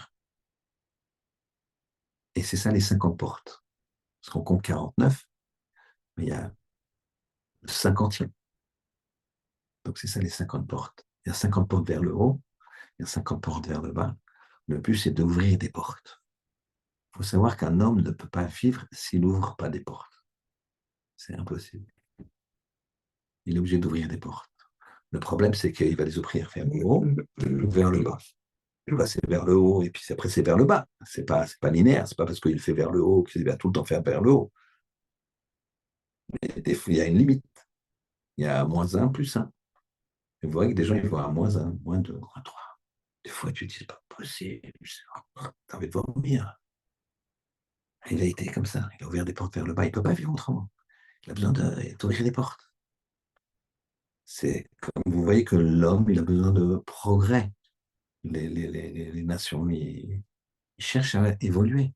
Et c'est ça les 50 portes. Parce qu'on compte 49, mais il y a le 50e. Donc c'est ça les 50 portes. Il y a 50 portes vers le haut, il y a 50 portes vers le bas. Le but, c'est d'ouvrir des portes. Il faut savoir qu'un homme ne peut pas vivre s'il n'ouvre pas des portes. C'est impossible. Il est obligé d'ouvrir des portes. Le problème, c'est qu'il va les ouvrir vers le haut ou vers le bas. C'est vers le haut et puis après c'est vers le bas. C'est pas linéaire. C'est pas parce qu'il fait vers le haut qu'il va tout le temps faire vers le haut. Mais des fois, il y a une limite. Il y a -1, +1. Et vous voyez que des gens, ils voient à -1, -2, -3. Des fois, tu te dis, c'est pas possible. T'as envie de vomir. Il a été comme ça. Il a ouvert des portes vers le bas. Il ne peut pas vivre autrement. Il a besoin d'ouvrir des portes. C'est comme vous voyez que l'homme, il a besoin de progrès. Les nations, ils cherchent à évoluer.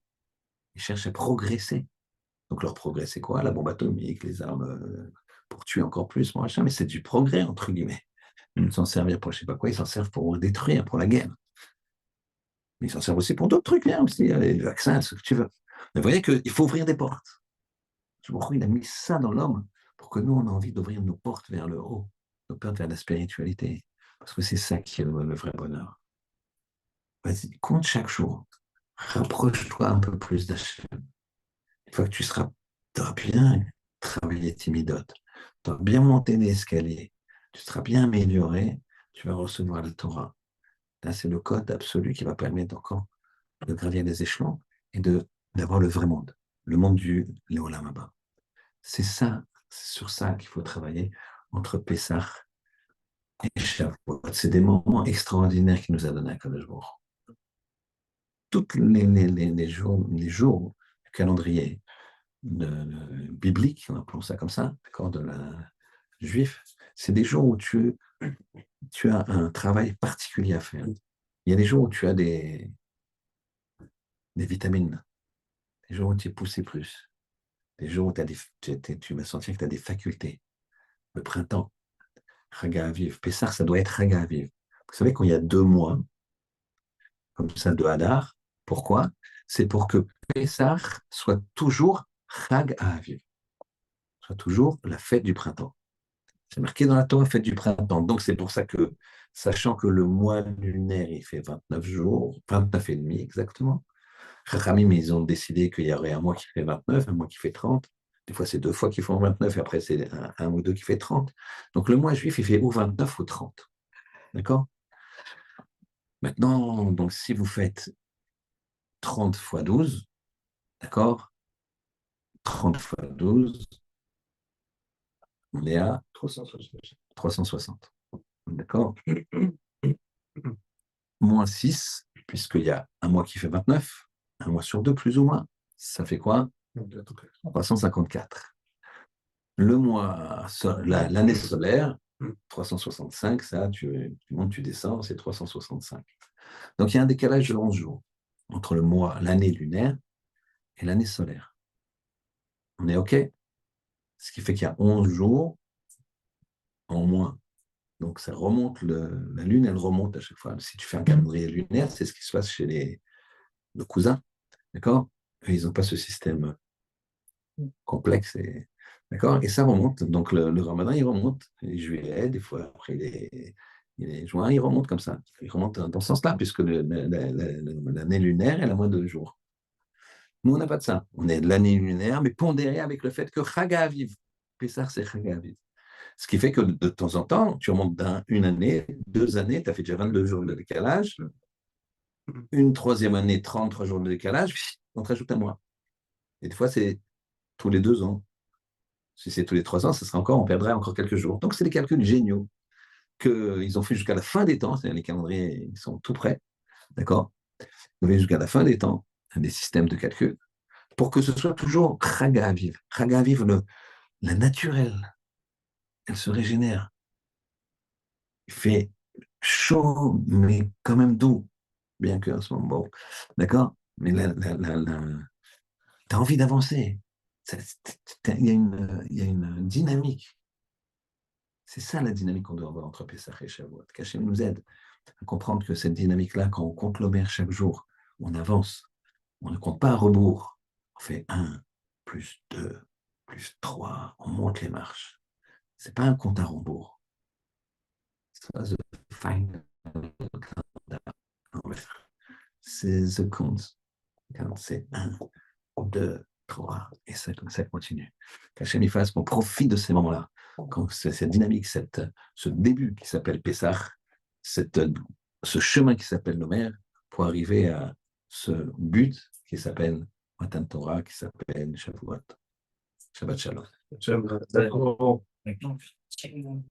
Ils cherchent à progresser. Donc leur progrès, c'est quoi? La bombe atomique, les armes pour tuer encore plus, machin, mais c'est du progrès, entre guillemets. Ils ne s'en servent pour je ne sais pas quoi, ils s'en servent pour détruire, pour la guerre. Mais ils s'en servent aussi pour d'autres trucs, bien aussi, les vaccins, ce que tu veux. Mais vous voyez qu'il faut ouvrir des portes. Je me crois qu'il a mis ça dans l'homme pour que nous, on ait envie d'ouvrir nos portes vers le haut, nos portes vers la spiritualité. Parce que c'est ça qui est le vrai bonheur. Vas-y, compte chaque jour. Rapproche-toi un peu plus d'Hachem. Une fois que tu auras bien travaillé tes midotes, tu auras bien monté l'escalier, tu seras bien amélioré, tu vas recevoir la Torah. Là, c'est le code absolu qui va permettre encore de gravir les échelons et d'avoir le vrai monde, le monde du Léolam Abba. C'est ça, c'est sur ça qu'il faut travailler entre Pessah et Shavuot. C'est des moments extraordinaires qu'il nous a donné à Kadosh Baruch Hu. Tous les jours du calendrier biblique, appelons ça comme ça, d'accord, de la juif, c'est des jours où tu as un travail particulier à faire. Il y a des jours où tu as des vitamines, des jours où tu es poussé plus, des jours où tu vas sentir que tu as des facultés. Le printemps, Chaga Aviv. Pessah, ça doit être Chaga Aviv. Vous savez, quand il y a 2 mois, comme ça, de Hadar, pourquoi? C'est pour que Pessah soit toujours Chag Aviv, soit toujours la fête du printemps. C'est marqué dans la Torah, fête du printemps. Donc, c'est pour ça que, sachant que le mois lunaire, il fait 29 jours, 29 et demi exactement, Chachamim, ils ont décidé qu'il y aurait un mois qui fait 29, un mois qui fait 30. Des fois, c'est 2 fois qui font 29, et après, c'est un ou deux qui fait 30. Donc, le mois juif, il fait ou 29 ou 30. D'accord? Maintenant, donc, si vous faites 30 fois 12, d'accord? 30 fois 12, on est à 360. D'accord? -6, puisqu'il y a un mois qui fait 29, un mois sur deux, plus ou moins. Ça fait quoi? 354. Le mois, l'année solaire, 365, ça, tu montes, tu descends, c'est 365. Donc, il y a un décalage de 11 jours entre l'année lunaire et l'année solaire. On est OK? Ce qui fait qu'il y a 11 jours en moins Donc, ça remonte, la Lune, elle remonte à chaque fois. Si tu fais un calendrier lunaire, c'est ce qui se passe chez nos cousins, d'accord? Ils n'ont pas ce système complexe, d'accord? Et ça remonte. Donc, le ramadan, il remonte. Et juillet, des fois, après, il est juin, il remonte comme ça. Il remonte dans ce sens-là, puisque l'année lunaire, elle a moins de jours. Nous, on n'a pas de ça. On est de l'année lunaire, mais pondéré avec le fait que Chaga Aviv, Pessah, c'est Chaga Aviv. Ce qui fait que de temps en temps, tu remontes d'une année, 2 années, tu as fait déjà 22 jours de décalage, une troisième année, 33 jours de décalage, on te rajoute un mois. Et des fois, c'est tous les 2 ans. Si c'est tous les 3 ans, ça sera encore, on perdrait encore quelques jours. Donc, c'est des calculs géniaux qu'ils ont fait jusqu'à la fin des temps, c'est-à-dire les calendriers, ils sont tout prêts, d'accord? Ils ont fait jusqu'à la fin des temps des systèmes de calcul pour que ce soit toujours Chaga Aviv. Chaga Aviv, la naturelle, elle se régénère. Il fait chaud, mais quand même doux, bien qu'en ce moment, bon, d'accord? Mais tu as envie d'avancer. Il y a une dynamique. C'est ça la dynamique qu'on doit avoir entre Pessah et Shavuot. Qu'Hachem nous aide à comprendre que cette dynamique-là, quand on compte l'Omer chaque jour, on avance. On ne compte pas à rebours. On fait 1, plus 2, plus 3, on monte les marches. Ce n'est pas un compte à rebours. C'est the final countdown. C'est the count. C'est 1, 2, 3, et ça continue. Qu'Hachem y fasse qu'on profite de ces moments-là, quand cette dynamique, ce début qui s'appelle Pessah, ce chemin qui s'appelle l'Omer, pour arriver à ce but qui s'appelle Matan Torah, qui s'appelle Shavuot. Shabbat Shalom. Shabbat shalom.